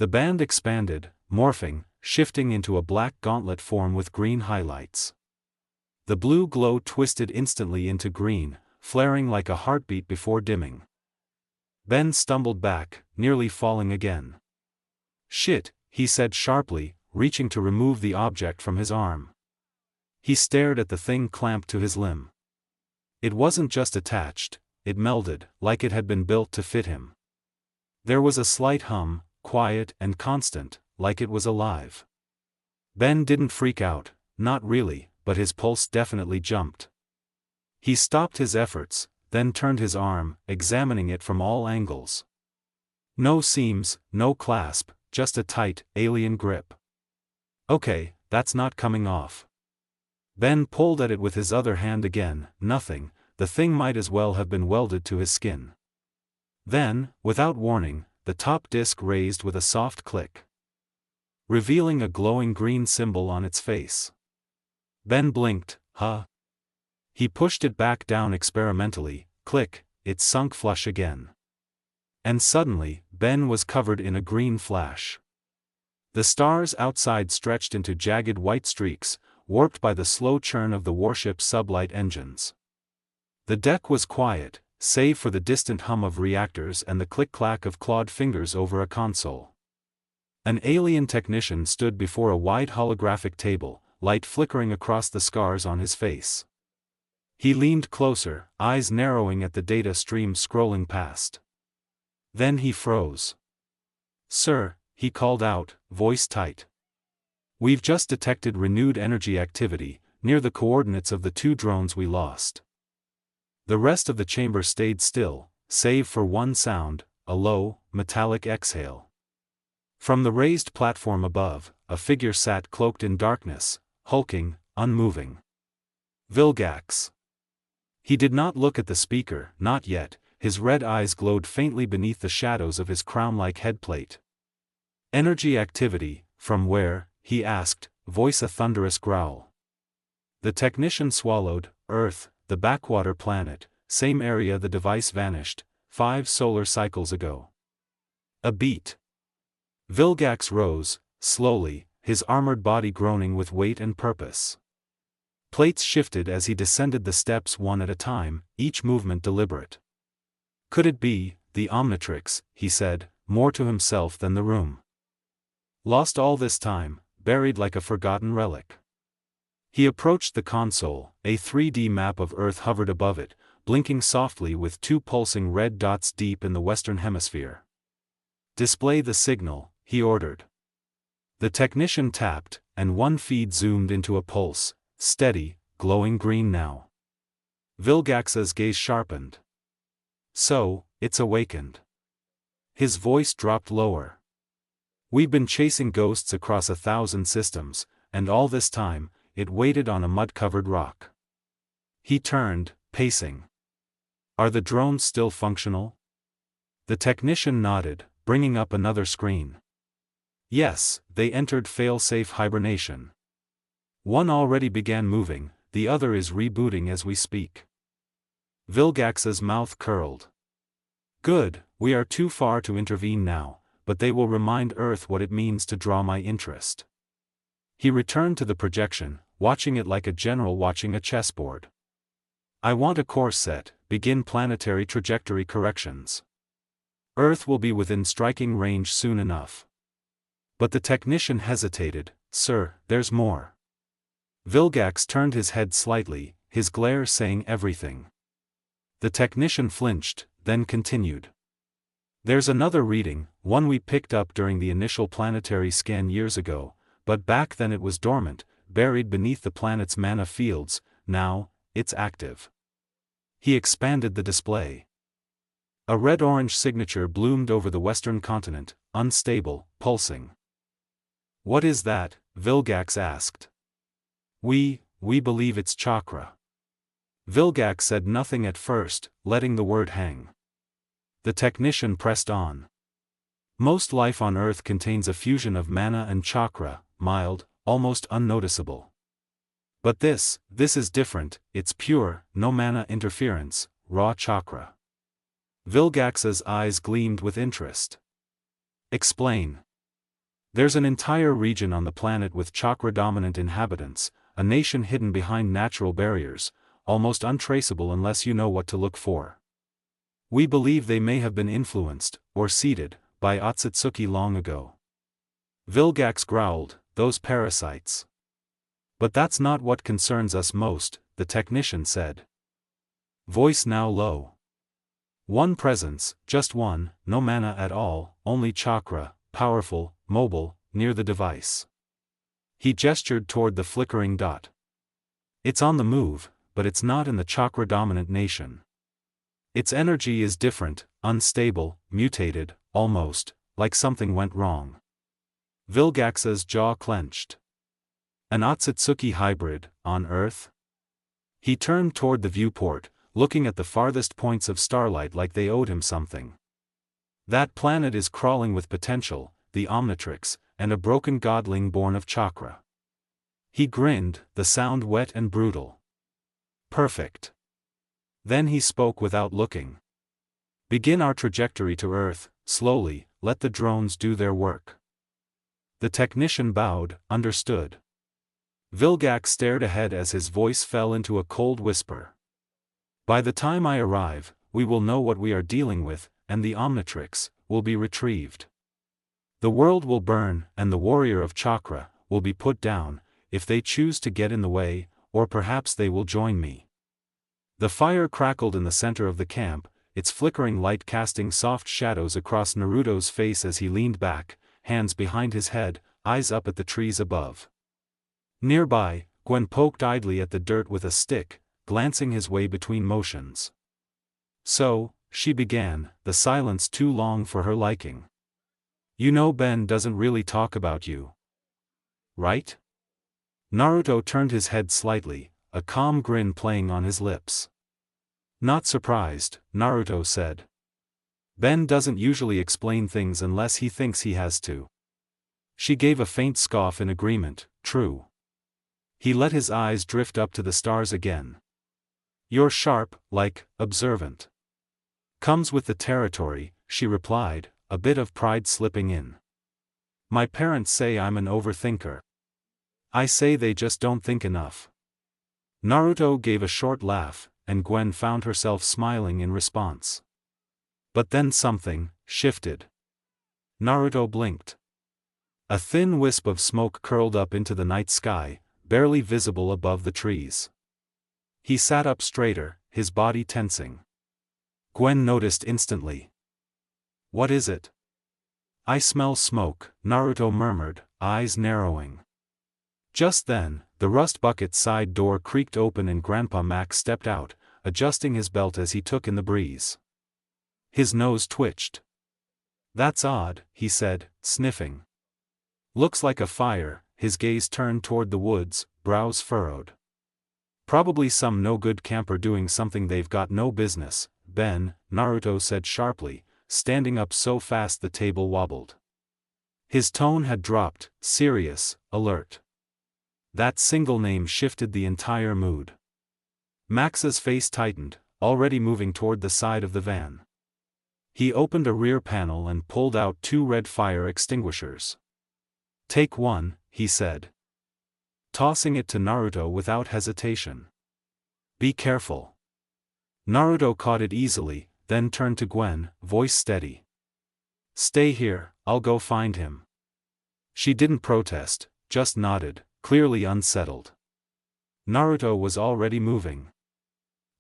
The band expanded, morphing, shifting into a black gauntlet form with green highlights. The blue glow twisted instantly into green, flaring like a heartbeat before dimming. Ben stumbled back, nearly falling again. Shit, he said sharply, reaching to remove the object from his arm. He stared at the thing clamped to his limb. It wasn't just attached, it melded, like it had been built to fit him. There was a slight hum, quiet and constant, like it was alive. Ben didn't freak out, not really, but his pulse definitely jumped. He stopped his efforts, then turned his arm, examining it from all angles. No seams, no clasp, just a tight, alien grip. Okay, that's not coming off. Ben pulled at it with his other hand again. Nothing, the thing might as well have been welded to his skin. Then, without warning, the top disc raised with a soft click, revealing a glowing green symbol on its face. Ben blinked. Huh? He pushed it back down experimentally. Click, it sunk flush again. And suddenly, Ben was covered in a green flash. The stars outside stretched into jagged white streaks, warped by the slow churn of the warship's sublight engines. The deck was quiet, save for the distant hum of reactors and the click-clack of clawed fingers over a console. An alien technician stood before a wide holographic table, light flickering across the scars on his face. He leaned closer, eyes narrowing at the data stream scrolling past. Then he froze. "Sir," he called out, voice tight. "We've just detected renewed energy activity, near the coordinates of the 2 drones we lost." The rest of the chamber stayed still, save for one sound, a low, metallic exhale. From the raised platform above, a figure sat cloaked in darkness, hulking, unmoving. Vilgax. He did not look at the speaker, not yet, his red eyes glowed faintly beneath the shadows of his crown-like headplate. "Energy activity, from where?" he asked, voice a thunderous growl. The technician swallowed. "Earth, the backwater planet, same area the device vanished, 5 solar cycles ago." A beat. Vilgax rose, slowly, his armored body groaning with weight and purpose. Plates shifted as he descended the steps one at a time, each movement deliberate. "Could it be, the Omnitrix," he said, more to himself than the room. "Lost all this time, buried like a forgotten relic." He approached the console, a 3D map of Earth hovered above it, blinking softly with 2 pulsing red dots deep in the western hemisphere. "Display the signal," he ordered. The technician tapped, and one feed zoomed into a pulse, steady, glowing green now. Vilgax's gaze sharpened. "So, it's awakened." His voice dropped lower. "We've been chasing ghosts across 1,000 systems, and all this time, it waited on a mud-covered rock." He turned, pacing. "Are the drones still functional?" The technician nodded, bringing up another screen. "Yes, they entered fail-safe hibernation. One already began moving, the other is rebooting as we speak." Vilgax's mouth curled. "Good, we are too far to intervene now, but they will remind Earth what it means to draw my interest." He returned to the projection, watching it like a general watching a chessboard. "I want a course set, begin planetary trajectory corrections. Earth will be within striking range soon enough." But the technician hesitated. "Sir, there's more." Vilgax turned his head slightly, his glare saying everything. The technician flinched, then continued. "There's another reading, one we picked up during the initial planetary scan years ago, but back then it was dormant, buried beneath the planet's mana fields. Now, it's active." He expanded the display. A red-orange signature bloomed over the western continent, unstable, pulsing. "What is that?" Vilgax asked. We believe it's chakra." Vilgax said nothing at first, letting the word hang. The technician pressed on. "Most life on Earth contains a fusion of mana and chakra, mild, almost unnoticeable. But this is different, it's pure, no mana interference, raw chakra." Vilgax's eyes gleamed with interest. "Explain." "There's an entire region on the planet with chakra-dominant inhabitants, a nation hidden behind natural barriers, almost untraceable unless you know what to look for. We believe they may have been influenced, or seeded, by Akatsuki long ago." Vilgax growled, "Those parasites." "But that's not what concerns us most," the technician said. Voice now low. "One presence, just one, no mana at all, only chakra, powerful, mobile, near the device." He gestured toward the flickering dot. "It's on the move, but it's not in the chakra-dominant nation. Its energy is different, unstable, mutated, almost, like something went wrong." Vilgax's jaw clenched. "An Akatsuki hybrid, on Earth?" He turned toward the viewport, looking at the farthest points of starlight like they owed him something. "That planet is crawling with potential, the Omnitrix, and a broken godling born of chakra." He grinned, the sound wet and brutal. "Perfect." Then he spoke without looking. "Begin our trajectory to Earth, slowly, let the drones do their work." The technician bowed, understood. Vilgax stared ahead as his voice fell into a cold whisper. "By the time I arrive, we will know what we are dealing with, and the Omnitrix will be retrieved." The world will burn, and the warrior of chakra will be put down, if they choose to get in the way, or perhaps they will join me. The fire crackled in the center of the camp, its flickering light casting soft shadows across Naruto's face as he leaned back, hands behind his head, eyes up at the trees above. Nearby, Gwen poked idly at the dirt with a stick, glancing his way between motions. So, she began, the silence too long for her liking. You know Ben doesn't really talk about you. Right? Naruto turned his head slightly, a calm grin playing on his lips. Not surprised, Naruto said. Ben doesn't usually explain things unless he thinks he has to. She gave a faint scoff in agreement, true. He let his eyes drift up to the stars again. You're sharp, like, observant. Comes with the territory, she replied, a bit of pride slipping in. My parents say I'm an overthinker. I say they just don't think enough. Naruto gave a short laugh, and Gwen found herself smiling in response. But then something shifted. Naruto blinked. A thin wisp of smoke curled up into the night sky, barely visible above the trees. He sat up straighter, his body tensing. Gwen noticed instantly. What is it? I smell smoke, Naruto murmured, eyes narrowing. Just then, the rust bucket's side door creaked open and Grandpa Max stepped out, adjusting his belt as he took in the breeze. His nose twitched. That's odd, he said, sniffing. Looks like a fire, his gaze turned toward the woods, brows furrowed. Probably some no-good camper doing something they've got no business, Ben, Naruto said sharply, standing up so fast the table wobbled. His tone had dropped, serious, alert. That single name shifted the entire mood. Max's face tightened, already moving toward the side of the van. He opened a rear panel and pulled out 2 red fire extinguishers. Take one, he said. Tossing it to Naruto without hesitation. Be careful. Naruto caught it easily, then turned to Gwen, voice steady. Stay here, I'll go find him. She didn't protest, just nodded, clearly unsettled. Naruto was already moving.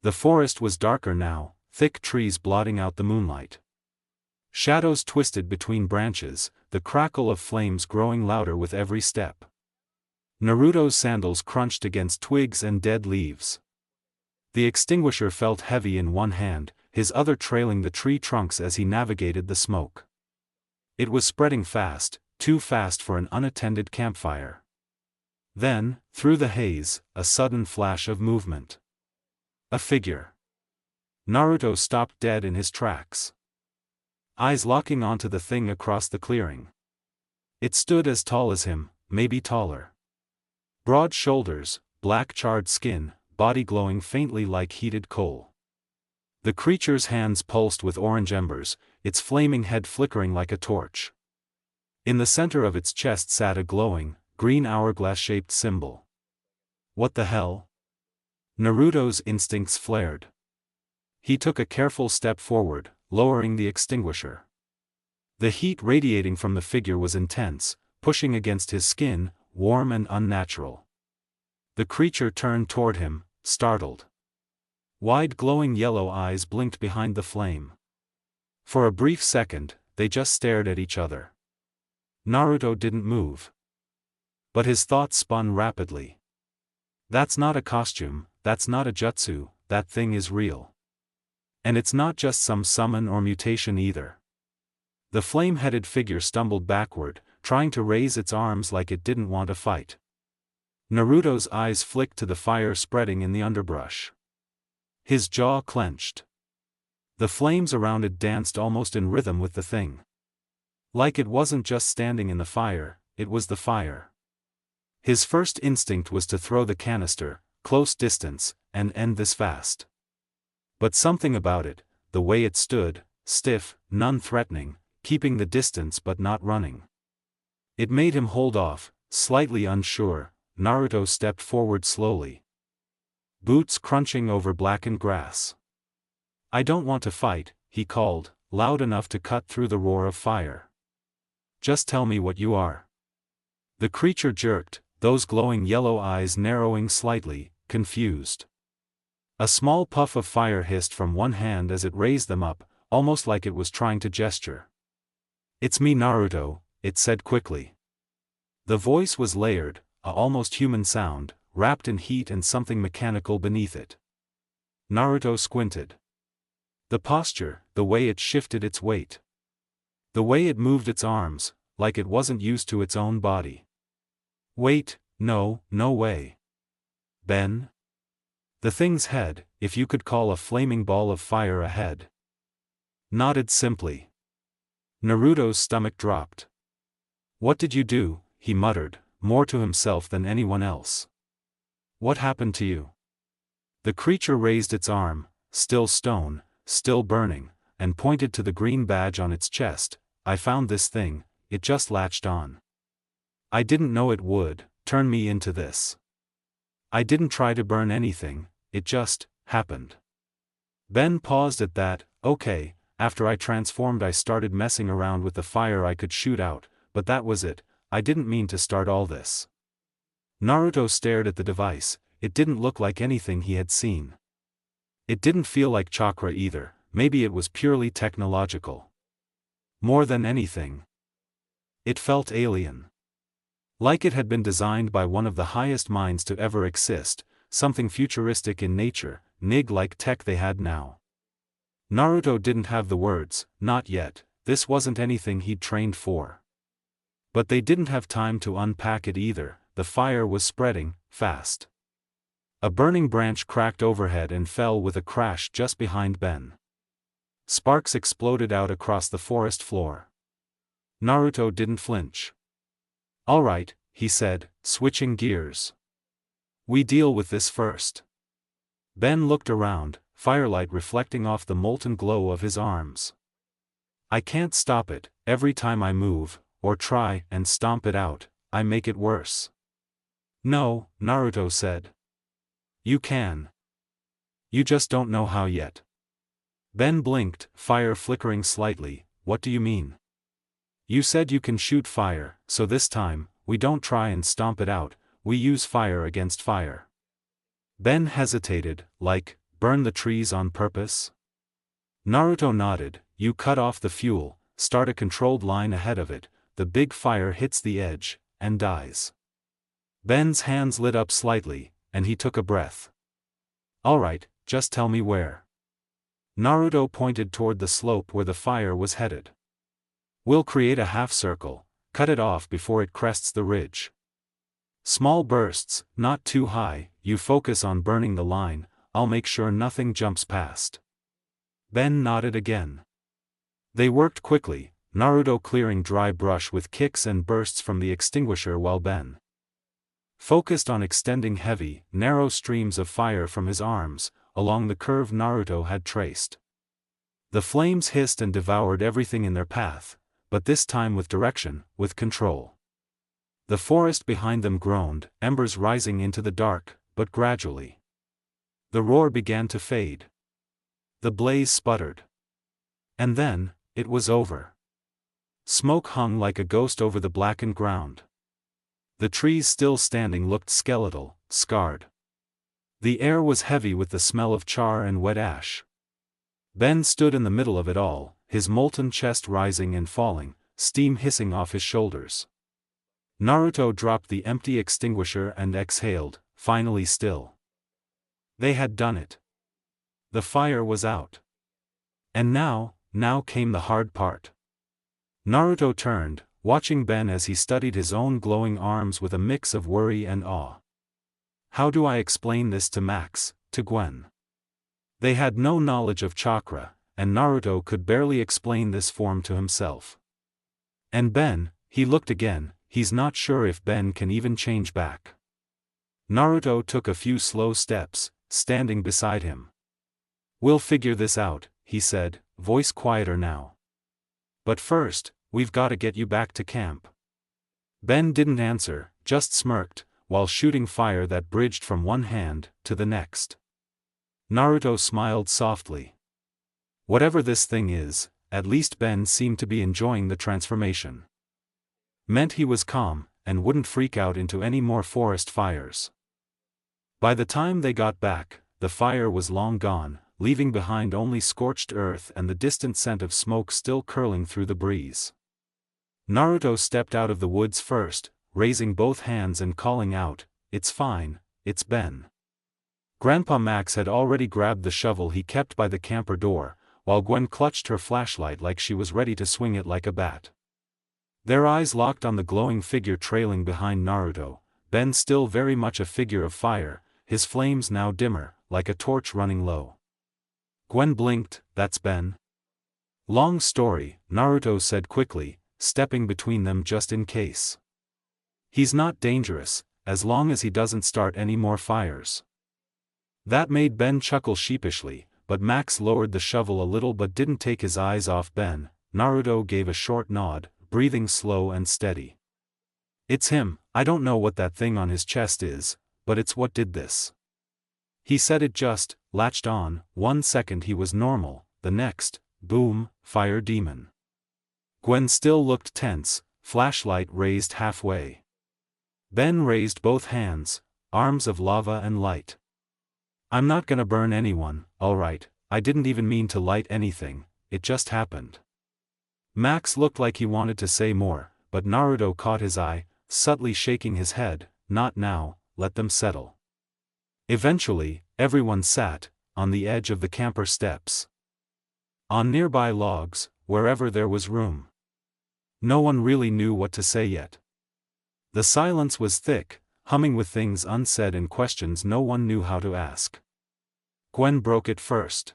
The forest was darker now, thick trees blotting out the moonlight. Shadows twisted between branches, the crackle of flames growing louder with every step. Naruto's sandals crunched against twigs and dead leaves. The extinguisher felt heavy in one hand, his other trailing the tree trunks as he navigated the smoke. It was spreading fast, too fast for an unattended campfire. Then, through the haze, a sudden flash of movement. A figure. Naruto stopped dead in his tracks. Eyes locking onto the thing across the clearing. It stood as tall as him, maybe taller. Broad shoulders, black charred skin, body glowing faintly like heated coal. The creature's hands pulsed with orange embers, its flaming head flickering like a torch. In the center of its chest sat a glowing, green hourglass-shaped symbol. What the hell? Naruto's instincts flared. He took a careful step forward, lowering the extinguisher. The heat radiating from the figure was intense, pushing against his skin, warm and unnatural. The creature turned toward him, startled. Wide glowing yellow eyes blinked behind the flame. For a brief second, they just stared at each other. Naruto didn't move. But his thoughts spun rapidly. That's not a costume, that's not a jutsu, that thing is real. And it's not just some summon or mutation either. The flame-headed figure stumbled backward, trying to raise its arms like it didn't want to fight. Naruto's eyes flicked to the fire spreading in the underbrush. His jaw clenched. The flames around it danced almost in rhythm with the thing. Like it wasn't just standing in the fire, it was the fire. His first instinct was to throw the canister, close distance, and end this fast. But something about it, the way it stood, stiff, non-threatening, keeping the distance but not running. It made him hold off, slightly unsure. Naruto stepped forward slowly. Boots crunching over blackened grass. I don't want to fight, he called, loud enough to cut through the roar of fire. just tell me what you are. The creature jerked, those glowing yellow eyes narrowing slightly, confused. A small puff of fire hissed from one hand as it raised them up, almost like it was trying to gesture. "It's me, Naruto," it said quickly. The voice was layered, a almost human sound, wrapped in heat and something mechanical beneath it. Naruto squinted. The posture, the way it shifted its weight. The way it moved its arms, like it wasn't used to its own body. Wait, no way. Ben? The thing's head, if you could call a flaming ball of fire a head, nodded simply. Naruto's stomach dropped. "What did you do?" he muttered, more to himself than anyone else. "What happened to you?" The creature raised its arm, still stone, still burning, and pointed to the green badge on its chest. "I found this thing, it just latched on. I didn't know it would turn me into this. I didn't try to burn anything, it just happened." Ben paused at that. "Okay, after I transformed I started messing around with the fire I could shoot out, but that was it, I didn't mean to start all this." Naruto stared at the device. It didn't look like anything he had seen. It didn't feel like chakra either, maybe it was purely technological. More than anything, it felt alien. Like it had been designed by one of the highest minds to ever exist, something futuristic in nature, Nig-like tech they had now. Naruto didn't have the words, not yet, this wasn't anything he'd trained for. But they didn't have time to unpack it either, the fire was spreading, fast. A burning branch cracked overhead and fell with a crash just behind Ben. Sparks exploded out across the forest floor. Naruto didn't flinch. "All right," he said, switching gears. "We deal with this first." Ben looked around, firelight reflecting off the molten glow of his arms. "I can't stop it, every time I move, or try and stomp it out, I make it worse." "No," Naruto said. "You can. You just don't know how yet." Ben blinked, fire flickering slightly. "What do you mean?" "You said you can shoot fire, so this time, we don't try and stomp it out, we use fire against fire." Ben hesitated, like, burn the trees on purpose? Naruto nodded. "You cut off the fuel, start a controlled line ahead of it, the big fire hits the edge, and dies." Ben's hands lit up slightly, and he took a breath. "All right, just tell me where." Naruto pointed toward the slope where the fire was headed. "We'll create a half circle, cut it off before it crests the ridge. Small bursts, not too high, you focus on burning the line, I'll make sure nothing jumps past." Ben nodded again. They worked quickly, Naruto clearing dry brush with kicks and bursts from the extinguisher while Ben focused on extending heavy, narrow streams of fire from his arms, along the curve Naruto had traced. The flames hissed and devoured everything in their path, but this time with direction, with control. The forest behind them groaned, embers rising into the dark, but gradually. The roar began to fade. The blaze sputtered. And then, it was over. Smoke hung like a ghost over the blackened ground. The trees still standing looked skeletal, scarred. The air was heavy with the smell of char and wet ash. Ben stood in the middle of it all, his molten chest rising and falling, steam hissing off his shoulders. Naruto dropped the empty extinguisher and exhaled, finally still. They had done it. The fire was out. And now came the hard part. Naruto turned, watching Ben as he studied his own glowing arms with a mix of worry and awe. How do I explain this to Max, to Gwen? They had no knowledge of chakra, and Naruto could barely explain this form to himself. And Ben, he looked again, he's not sure if Ben can even change back. Naruto took a few slow steps, standing beside him. "We'll figure this out," he said, voice quieter now. "But first, we've got to get you back to camp." Ben didn't answer, just smirked, while shooting fire that bridged from one hand to the next. Naruto smiled softly. Whatever this thing is, at least Ben seemed to be enjoying the transformation. meant he was calm, and wouldn't freak out into any more forest fires. By the time they got back, the fire was long gone, leaving behind only scorched earth and the distant scent of smoke still curling through the breeze. Naruto stepped out of the woods first, raising both hands and calling out, "It's fine, it's Ben." Grandpa Max had already grabbed the shovel he kept by the camper door, while Gwen clutched her flashlight like she was ready to swing it like a bat. Their eyes locked on the glowing figure trailing behind Naruto, Ben still very much a figure of fire, his flames now dimmer, like a torch running low. Gwen blinked. "That's Ben?" "Long story," Naruto said quickly, stepping between them just in case. "He's not dangerous, as long as he doesn't start any more fires." That made Ben chuckle sheepishly, but Max lowered the shovel a little but didn't take his eyes off Ben. Naruto gave a short nod, breathing slow and steady. "It's him. I don't know what that thing on his chest is, but it's what did this." He said it just, latched on. 1 second he was normal, the next, boom, fire demon. Gwen still looked tense, flashlight raised halfway. Ben raised both hands, arms of lava and light. "I'm not gonna burn anyone, alright, I didn't even mean to light anything, it just happened." Max looked like he wanted to say more, but Naruto caught his eye, subtly shaking his head, "Not now, let them settle." Eventually, everyone sat, on the edge of the camper steps. On nearby logs, wherever there was room. No one really knew what to say yet. The silence was thick, humming with things unsaid and questions no one knew how to ask. Gwen broke it first.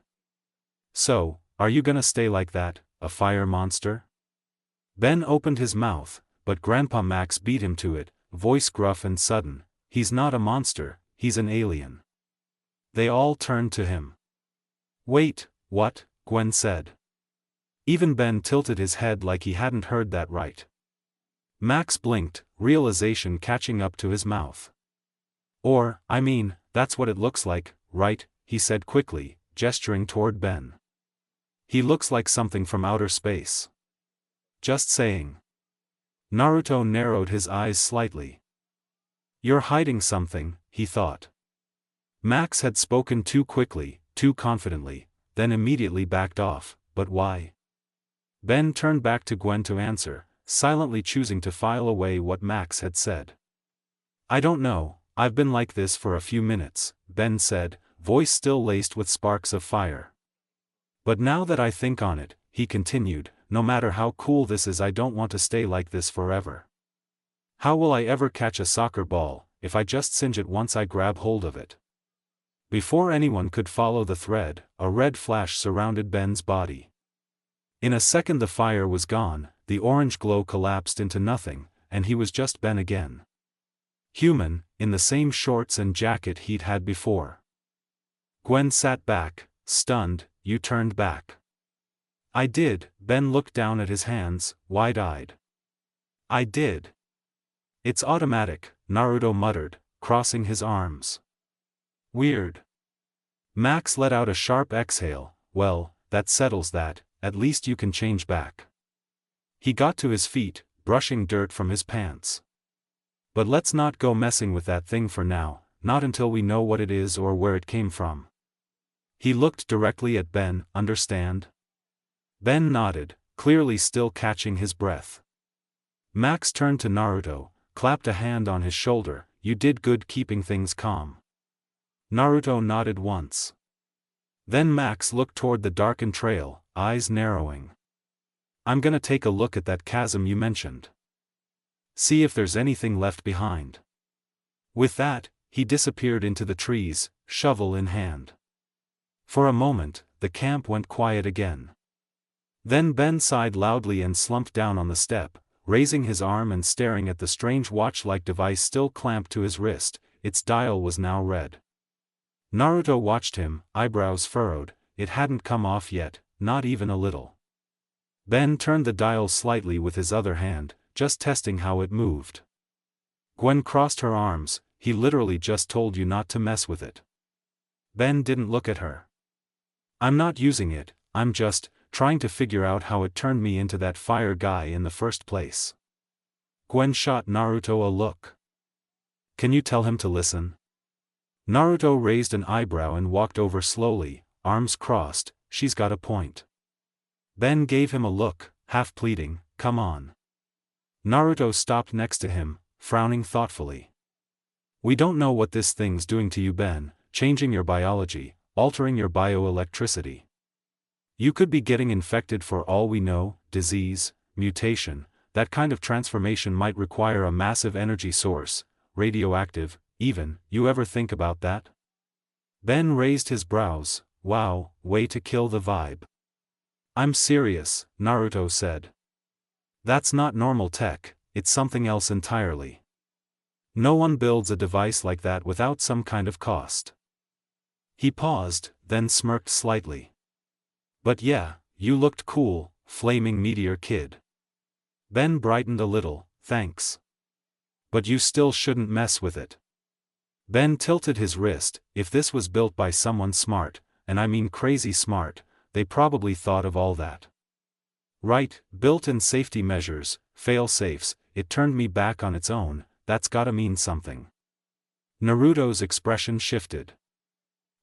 "So, are you gonna stay like that, a fire monster?" Ben opened his mouth, but Grandpa Max beat him to it, voice gruff and sudden, "He's not a monster, he's an alien." They all turned to him. "Wait, what?" Gwen said. Even Ben tilted his head like he hadn't heard that right. Max blinked, realization catching up to his mouth. I mean, that's what it looks like, right?" he said quickly, gesturing toward Ben. "He looks like something from outer space." "Just saying." Naruto narrowed his eyes slightly. "You're hiding something," he thought. Max had spoken too quickly, too confidently, then immediately backed off, but why? Ben turned back to Gwen to answer, silently choosing to file away what Max had said. "I don't know, I've been like this for a few minutes," Ben said, voice still laced with sparks of fire. "But now that I think on it," he continued, "no matter how cool this is, I don't want to stay like this forever. How will I ever catch a soccer ball, if I just singe it once I grab hold of it?" Before anyone could follow the thread, a red flash surrounded Ben's body. In a second the fire was gone, the orange glow collapsed into nothing, and he was just Ben again. Human, in the same shorts and jacket he'd had before. Gwen sat back, stunned. "You turned back." "I did." Ben looked down at his hands, wide-eyed. "I did." "It's automatic," Naruto muttered, crossing his arms. "Weird." Max let out a sharp exhale. "Well, that settles that, at least you can change back." He got to his feet, brushing dirt from his pants. "But let's not go messing with that thing for now, not until we know what it is or where it came from." He looked directly at Ben. "Understand?" Ben nodded, clearly still catching his breath. Max turned to Naruto, clapped a hand on his shoulder. "You did good keeping things calm." Naruto nodded once. Then Max looked toward the darkened trail, eyes narrowing. "I'm gonna take a look at that chasm you mentioned. See if there's anything left behind." With that, he disappeared into the trees, shovel in hand. For a moment, the camp went quiet again. Then Ben sighed loudly and slumped down on the step, raising his arm and staring at the strange watch-like device still clamped to his wrist. Its dial was now red. Naruto watched him, eyebrows furrowed. It hadn't come off yet, not even a little. Ben turned the dial slightly with his other hand, just testing how it moved. Gwen crossed her arms. "He literally just told you not to mess with it." Ben didn't look at her. "I'm not using it, I'm just trying to figure out how it turned me into that fire guy in the first place." Gwen shot Naruto a look. Can you tell him to listen? Naruto raised an eyebrow and walked over slowly, arms crossed. She's got a point. Ben gave him a look, half pleading, come on. Naruto stopped next to him, frowning thoughtfully. We don't know what this thing's doing to you, Ben, changing your biology, altering your bioelectricity. You could be getting infected for all we know, disease, mutation. That kind of transformation might require a massive energy source, radioactive, even. You ever think about that? Ben raised his brows. Wow, way to kill the vibe. I'm serious, Naruto said. That's not normal tech, it's something else entirely. No one builds a device like that without some kind of cost. He paused, then smirked slightly. But yeah, you looked cool, flaming meteor kid. Ben brightened a little, thanks. But you still shouldn't mess with it. Ben tilted his wrist. If this was built by someone smart, and I mean crazy smart, they probably thought of all that. Right, built-in safety measures, fail-safes. It turned me back on its own. That's gotta mean something. Naruto's expression shifted.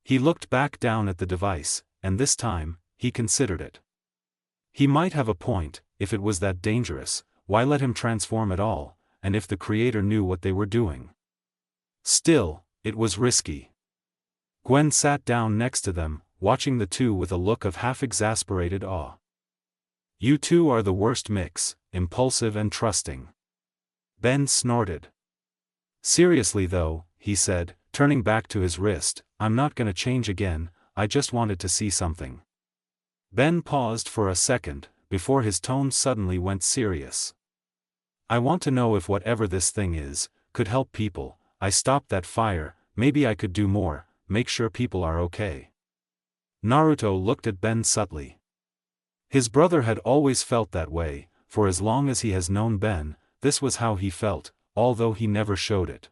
He looked back down at the device, and this time, he considered it. He might have a point. If it was that dangerous, why let him transform at all, and if the creator knew what they were doing? Still, it was risky. Gwen sat down next to them, watching the two with a look of half-exasperated awe. You two are the worst mix, impulsive and trusting. Ben snorted. Seriously though, he said, turning back to his wrist, I'm not gonna change again, I just wanted to see something. Ben paused for a second, before his tone suddenly went serious. I want to know if whatever this thing is, could help people. I stopped that fire, maybe I could do more, make sure people are okay. Naruto looked at Ben subtly. His brother had always felt that way. For as long as he has known Ben, this was how he felt, although he never showed it.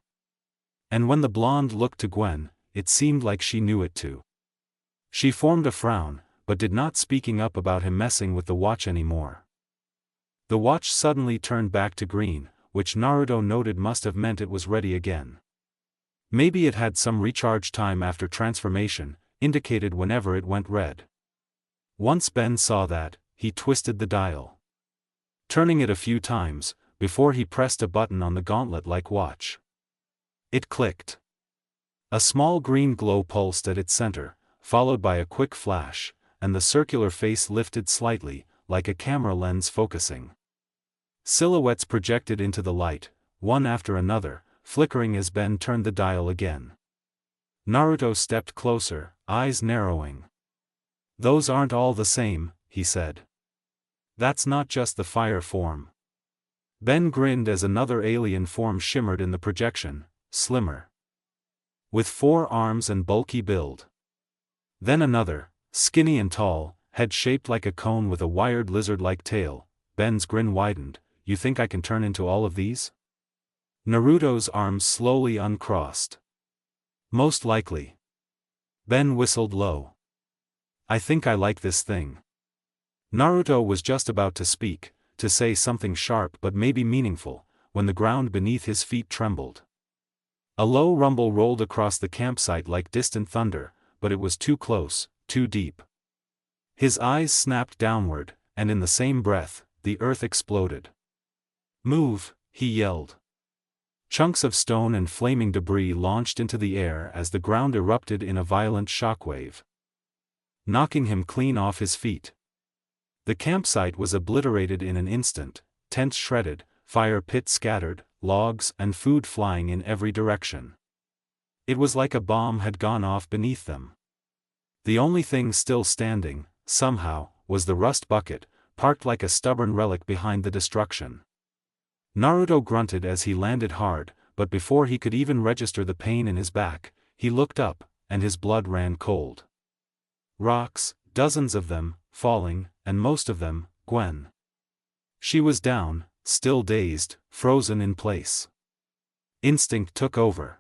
And when the blonde looked to Gwen, it seemed like she knew it too. She formed a frown, but did not speaking up about him messing with the watch anymore. The watch suddenly turned back to green, which Naruto noted must have meant it was ready again. Maybe it had some recharge time after transformation, indicated whenever it went red. Once Ben saw that, he twisted the dial, turning it a few times, before he pressed a button on the gauntlet-like watch. It clicked. A small green glow pulsed at its center, followed by a quick flash, and the circular face lifted slightly, like a camera lens focusing. Silhouettes projected into the light, one after another, flickering as Ben turned the dial again. Naruto stepped closer, eyes narrowing. Those aren't all the same, he said. That's not just the fire form. Ben grinned as another alien form shimmered in the projection, slimmer, with 4 arms and bulky build. Then another, skinny and tall, head shaped like a cone with a wired lizard-like tail. Ben's grin widened. You think I can turn into all of these? Naruto's arms slowly uncrossed. Most likely. Ben whistled low. I think I like this thing. Naruto was just about to speak, to say something sharp but maybe meaningful, when the ground beneath his feet trembled. A low rumble rolled across the campsite like distant thunder, but it was too close, too deep. His eyes snapped downward, and in the same breath, the earth exploded. Move, he yelled. Chunks of stone and flaming debris launched into the air as the ground erupted in a violent shockwave, knocking him clean off his feet. The campsite was obliterated in an instant, tents shredded, fire pits scattered, logs and food flying in every direction. It was like a bomb had gone off beneath them. The only thing still standing, somehow, was the rust bucket, parked like a stubborn relic behind the destruction. Naruto grunted as he landed hard, but before he could even register the pain in his back, he looked up, and his blood ran cold. Rocks, dozens of them, falling, and most of them, Gwen. She was down, still dazed, frozen in place. Instinct took over.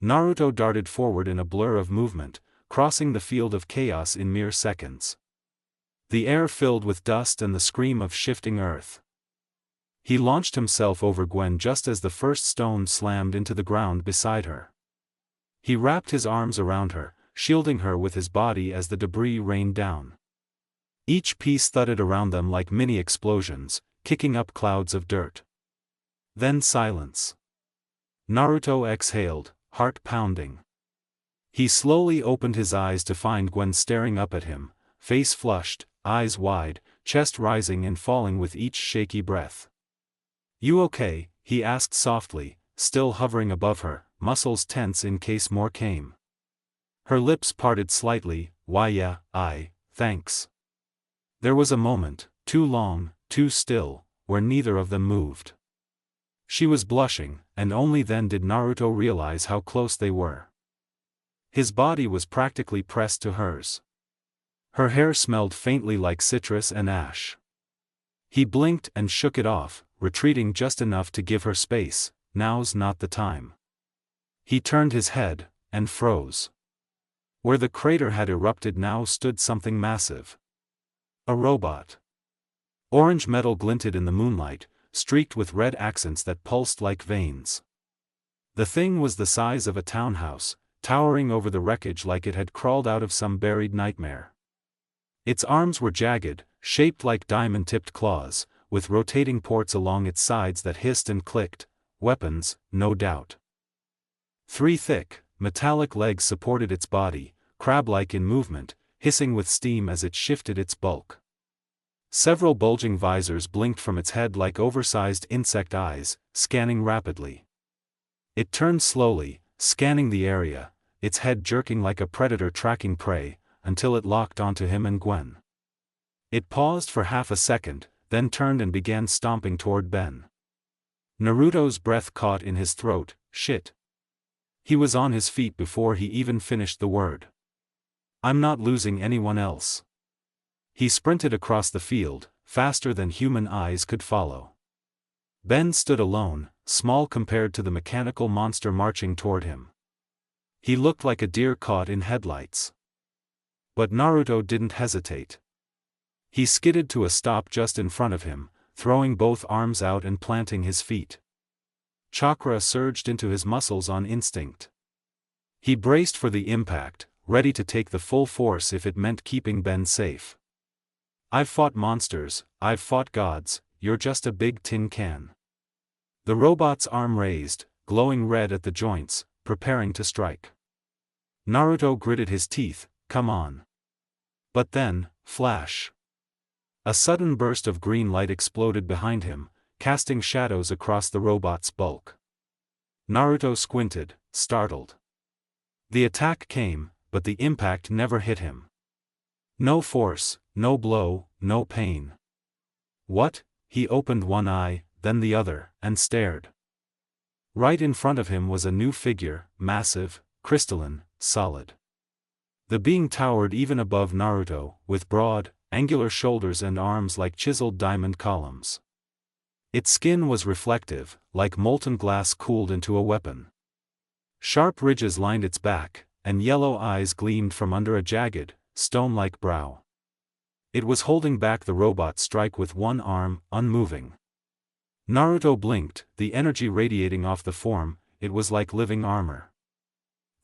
Naruto darted forward in a blur of movement, crossing the field of chaos in mere seconds. The air filled with dust and the scream of shifting earth. He launched himself over Gwen just as the first stone slammed into the ground beside her. He wrapped his arms around her, shielding her with his body as the debris rained down. Each piece thudded around them like mini explosions, kicking up clouds of dirt. Then silence. Naruto exhaled, heart pounding. He slowly opened his eyes to find Gwen staring up at him, face flushed, eyes wide, chest rising and falling with each shaky breath. "You okay?" he asked softly, still hovering above her, muscles tense in case more came. Her lips parted slightly. "Why yeah, thanks." There was a moment, too long, too still, where neither of them moved. She was blushing, and only then did Naruto realize how close they were. His body was practically pressed to hers. Her hair smelled faintly like citrus and ash. He blinked and shook it off, retreating just enough to give her space. Now's not the time. He turned his head, and froze. Where the crater had erupted now stood something massive. A robot. Orange metal glinted in the moonlight, streaked with red accents that pulsed like veins. The thing was the size of a townhouse, towering over the wreckage like it had crawled out of some buried nightmare. Its arms were jagged, shaped like diamond-tipped claws, with rotating ports along its sides that hissed and clicked. Weapons, no doubt. 3 thick, metallic legs supported its body, crab-like in movement, hissing with steam as it shifted its bulk. Several bulging visors blinked from its head like oversized insect eyes, scanning rapidly. It turned slowly, scanning the area, its head jerking like a predator tracking prey, until it locked onto him and Gwen. It paused for half a second, then turned and began stomping toward Ben. Naruto's breath caught in his throat. Shit. He was on his feet before he even finished the word. "I'm not losing anyone else." He sprinted across the field, faster than human eyes could follow. Ben stood alone, small compared to the mechanical monster marching toward him. He looked like a deer caught in headlights. But Naruto didn't hesitate. He skidded to a stop just in front of him, throwing both arms out and planting his feet. Chakra surged into his muscles on instinct. He braced for the impact, ready to take the full force if it meant keeping Ben safe. "I've fought monsters, I've fought gods, you're just a big tin can." The robot's arm raised, glowing red at the joints, preparing to strike. Naruto gritted his teeth. "Come on." But then, flash. A sudden burst of green light exploded behind him, casting shadows across the robot's bulk. Naruto squinted, startled. The attack came, but the impact never hit him. No force, no blow, no pain. What? He opened one eye, then the other, and stared. Right in front of him was a new figure, massive, crystalline, solid. The being towered even above Naruto, with broad, angular shoulders and arms like chiseled diamond columns. Its skin was reflective, like molten glass cooled into a weapon. Sharp ridges lined its back, and yellow eyes gleamed from under a jagged, stone-like brow. It was holding back the robot's strike with one arm, unmoving. Naruto blinked, the energy radiating off the form. It was like living armor.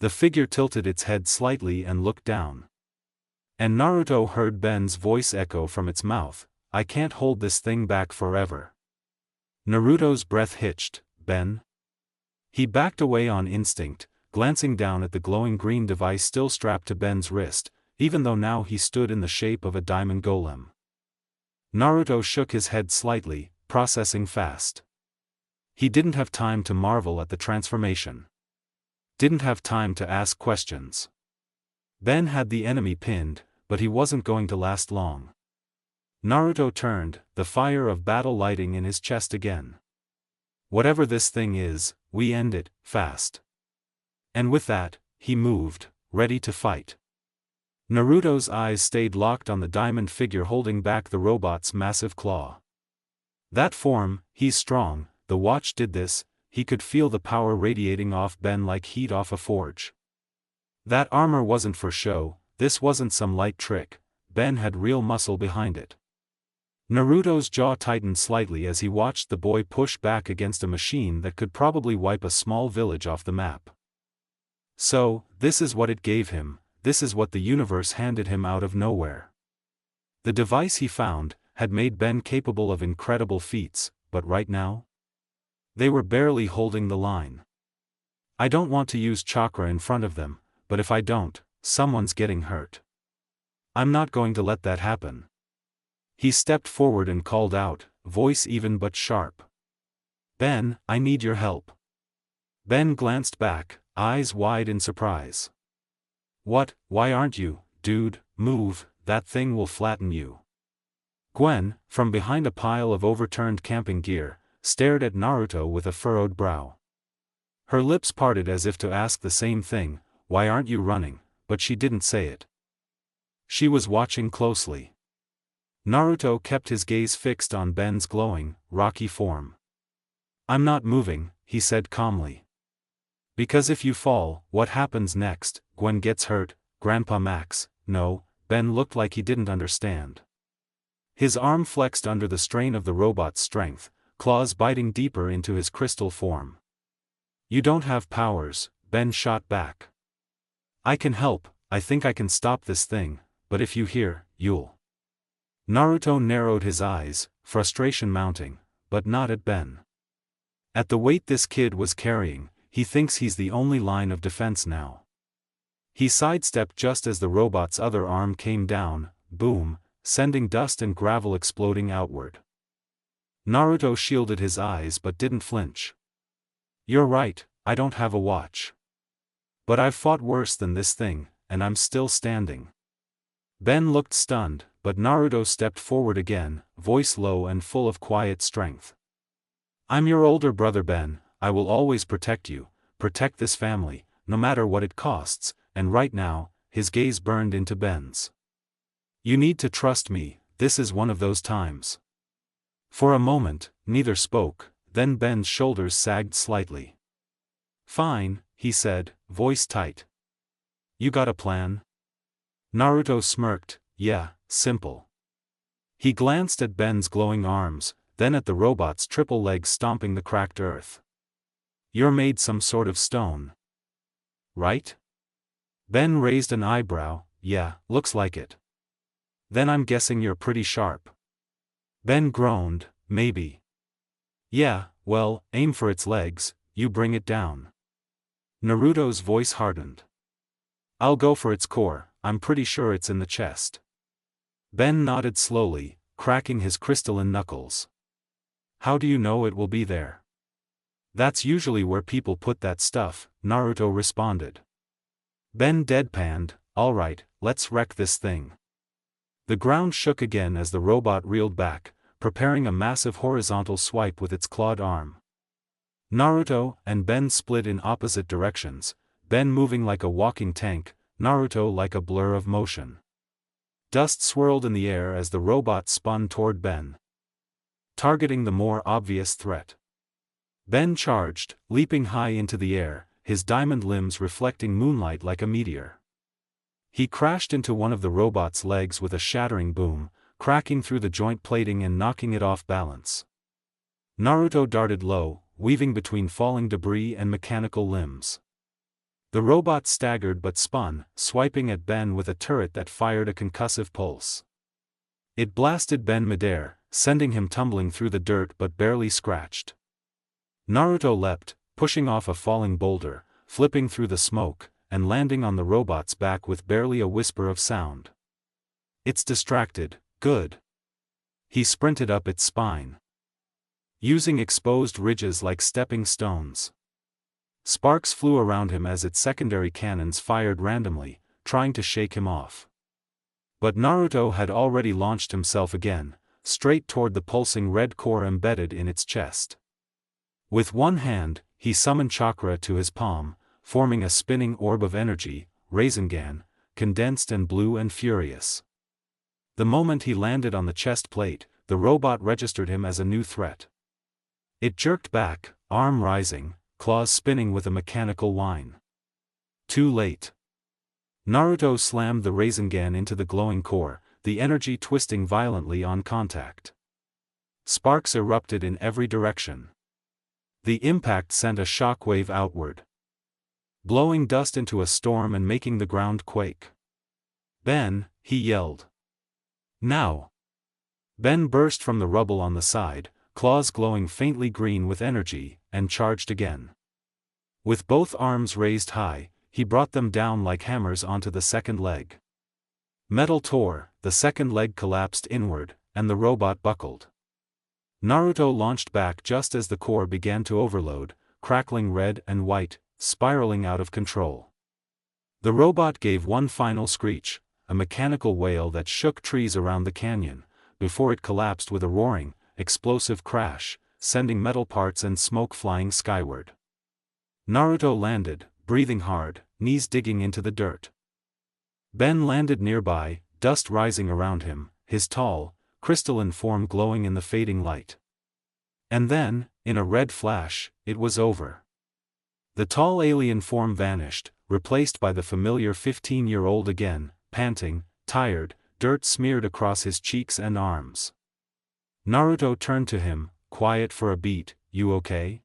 The figure tilted its head slightly and looked down. And Naruto heard Ben's voice echo from its mouth, "I can't hold this thing back forever." Naruto's breath hitched. "Ben?" He backed away on instinct, glancing down at the glowing green device still strapped to Ben's wrist, even though now he stood in the shape of a diamond golem. Naruto shook his head slightly, processing fast. He didn't have time to marvel at the transformation. Didn't have time to ask questions. Ben had the enemy pinned, but he wasn't going to last long. Naruto turned, the fire of battle lighting in his chest again. "Whatever this thing is, we end it, fast." And with that, he moved, ready to fight. Naruto's eyes stayed locked on the diamond figure holding back the robot's massive claw. That form, he's strong, the watch did this. He could feel the power radiating off Ben like heat off a forge. That armor wasn't for show, this wasn't some light trick, Ben had real muscle behind it. Naruto's jaw tightened slightly as he watched the boy push back against a machine that could probably wipe a small village off the map. So, this is what it gave him, this is what the universe handed him out of nowhere. The device he found had made Ben capable of incredible feats, but right now? They were barely holding the line. I don't want to use chakra in front of them, but if I don't, someone's getting hurt. I'm not going to let that happen. He stepped forward and called out, voice even but sharp. Ben, I need your help. Ben glanced back, eyes wide in surprise. What, why aren't you, dude, move, that thing will flatten you. Gwen, from behind a pile of overturned camping gear, stared at Naruto with a furrowed brow. Her lips parted as if to ask the same thing, why aren't you running, but she didn't say it. She was watching closely. Naruto kept his gaze fixed on Ben's glowing, rocky form. I'm not moving, he said calmly. Because if you fall, what happens next? Gwen gets hurt, Grandpa Max. No, Ben looked like he didn't understand. His arm flexed under the strain of the robot's strength, claws biting deeper into his crystal form. You don't have powers, Ben shot back. I can help, I think I can stop this thing, but if you hear, you'll. Naruto narrowed his eyes, frustration mounting, but not at Ben. At the weight this kid was carrying, he thinks he's the only line of defense now. He sidestepped just as the robot's other arm came down, boom, sending dust and gravel exploding outward. Naruto shielded his eyes but didn't flinch. You're right, I don't have a watch. But I've fought worse than this thing, and I'm still standing. Ben looked stunned, but Naruto stepped forward again, voice low and full of quiet strength. I'm your older brother Ben, I will always protect you, protect this family, no matter what it costs, and right now, his gaze burned into Ben's. You need to trust me, this is one of those times. For a moment, neither spoke, then Ben's shoulders sagged slightly. Fine, he said, voice tight. You got a plan? Naruto smirked, yeah, simple. He glanced at Ben's glowing arms, then at the robot's triple legs stomping the cracked earth. You're made some sort of stone. Right? Ben raised an eyebrow, yeah, looks like it. Then I'm guessing you're pretty sharp. Ben groaned, maybe. Yeah, well, aim for its legs, you bring it down. Naruto's voice hardened. I'll go for its core, I'm pretty sure it's in the chest. Ben nodded slowly, cracking his crystalline knuckles. How do you know it will be there? That's usually where people put that stuff, Naruto responded. Ben deadpanned, alright, let's wreck this thing. The ground shook again as the robot reeled back, preparing a massive horizontal swipe with its clawed arm. Naruto and Ben split in opposite directions, Ben moving like a walking tank, Naruto like a blur of motion. Dust swirled in the air as the robot spun toward Ben, targeting the more obvious threat. Ben charged, leaping high into the air, his diamond limbs reflecting moonlight like a meteor. He crashed into one of the robot's legs with a shattering boom, cracking through the joint plating and knocking it off balance. Naruto darted low, weaving between falling debris and mechanical limbs. The robot staggered but spun, swiping at Ben with a turret that fired a concussive pulse. It blasted Ben midair, sending him tumbling through the dirt but barely scratched. Naruto leapt, pushing off a falling boulder, flipping through the smoke, and landing on the robot's back with barely a whisper of sound. It's distracted, good. He sprinted up its spine, using exposed ridges like stepping stones. Sparks flew around him as its secondary cannons fired randomly, trying to shake him off. But Naruto had already launched himself again, straight toward the pulsing red core embedded in its chest. With one hand, he summoned chakra to his palm, forming a spinning orb of energy, Rasengan, condensed and blue and furious. The moment he landed on the chest plate, the robot registered him as a new threat. It jerked back, arm rising, claws spinning with a mechanical whine. Too late. Naruto slammed the Rasengan into the glowing core, the energy twisting violently on contact. Sparks erupted in every direction. The impact sent a shockwave outward, blowing dust into a storm and making the ground quake. "Ben," he yelled. "Now!" Ben burst from the rubble on the side, claws glowing faintly green with energy, and charged again. With both arms raised high, he brought them down like hammers onto the second leg. Metal tore, the second leg collapsed inward, and the robot buckled. Naruto launched back just as the core began to overload, crackling red and white, spiraling out of control. The robot gave one final screech, a mechanical wail that shook trees around the canyon, before it collapsed with a roaring, explosive crash, sending metal parts and smoke flying skyward. Naruto landed, breathing hard, knees digging into the dirt. Ben landed nearby, dust rising around him, his tall, crystalline form glowing in the fading light. And then, in a red flash, it was over. The tall alien form vanished, replaced by the familiar 15-year-old again, panting, tired, dirt smeared across his cheeks and arms. Naruto turned to him, quiet for a beat, "You okay?"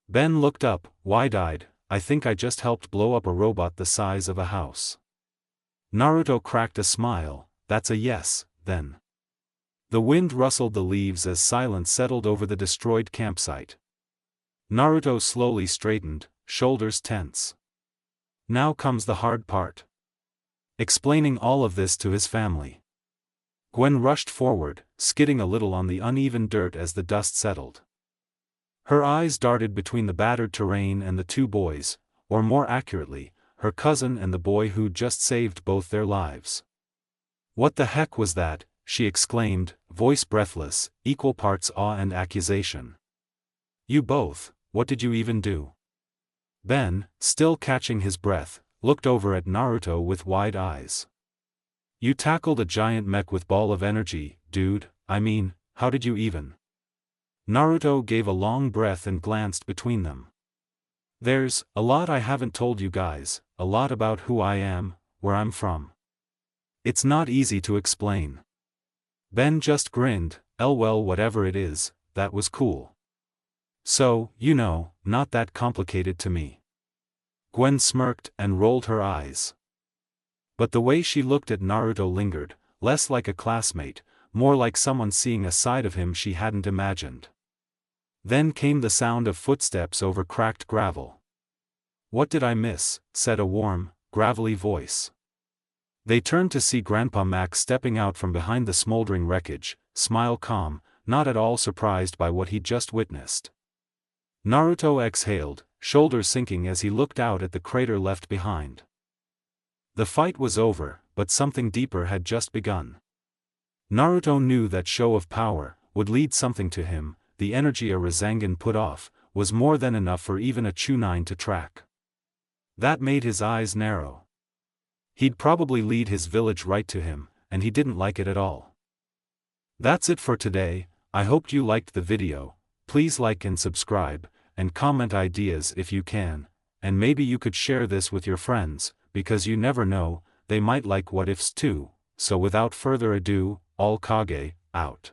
Ben looked up, wide-eyed. "I think I just helped blow up a robot the size of a house." Naruto cracked a smile. "That's a yes, then." The wind rustled the leaves as silence settled over the destroyed campsite. Naruto slowly straightened, shoulders tense. Now comes the hard part. Explaining all of this to his family. Gwen rushed forward, skidding a little on the uneven dirt as the dust settled. Her eyes darted between the battered terrain and the two boys, or more accurately, her cousin and the boy who'd just saved both their lives. "What the heck was that?" she exclaimed, voice breathless, equal parts awe and accusation. "You both, what did you even do?" Ben, still catching his breath, looked over at Naruto with wide eyes. "You tackled a giant mech with ball of energy, dude. I mean, how did you even?" Naruto gave a long breath and glanced between them. "There's a lot I haven't told you guys, a lot about who I am, where I'm from. It's not easy to explain." Ben just grinned. Well, whatever it is, that was cool. "So, not that complicated to me." Gwen smirked and rolled her eyes. But the way she looked at Naruto lingered, less like a classmate, more like someone seeing a side of him she hadn't imagined. Then came the sound of footsteps over cracked gravel. "What did I miss?" said a warm, gravelly voice. They turned to see Grandpa Max stepping out from behind the smoldering wreckage, smile calm, not at all surprised by what he'd just witnessed. Naruto exhaled, shoulders sinking as he looked out at the crater left behind. The fight was over, but something deeper had just begun. Naruto knew that show of power would lead something to him. The energy a Rasengan put off was more than enough for even a Chunin to track. That made his eyes narrow. He'd probably lead his village right to him, and he didn't like it at all. That's it for today. I hope you liked the video. Please like and subscribe, and comment ideas if you can, and maybe you could share this with your friends, because you never know, they might like what ifs too. So without further ado, All Kage, out.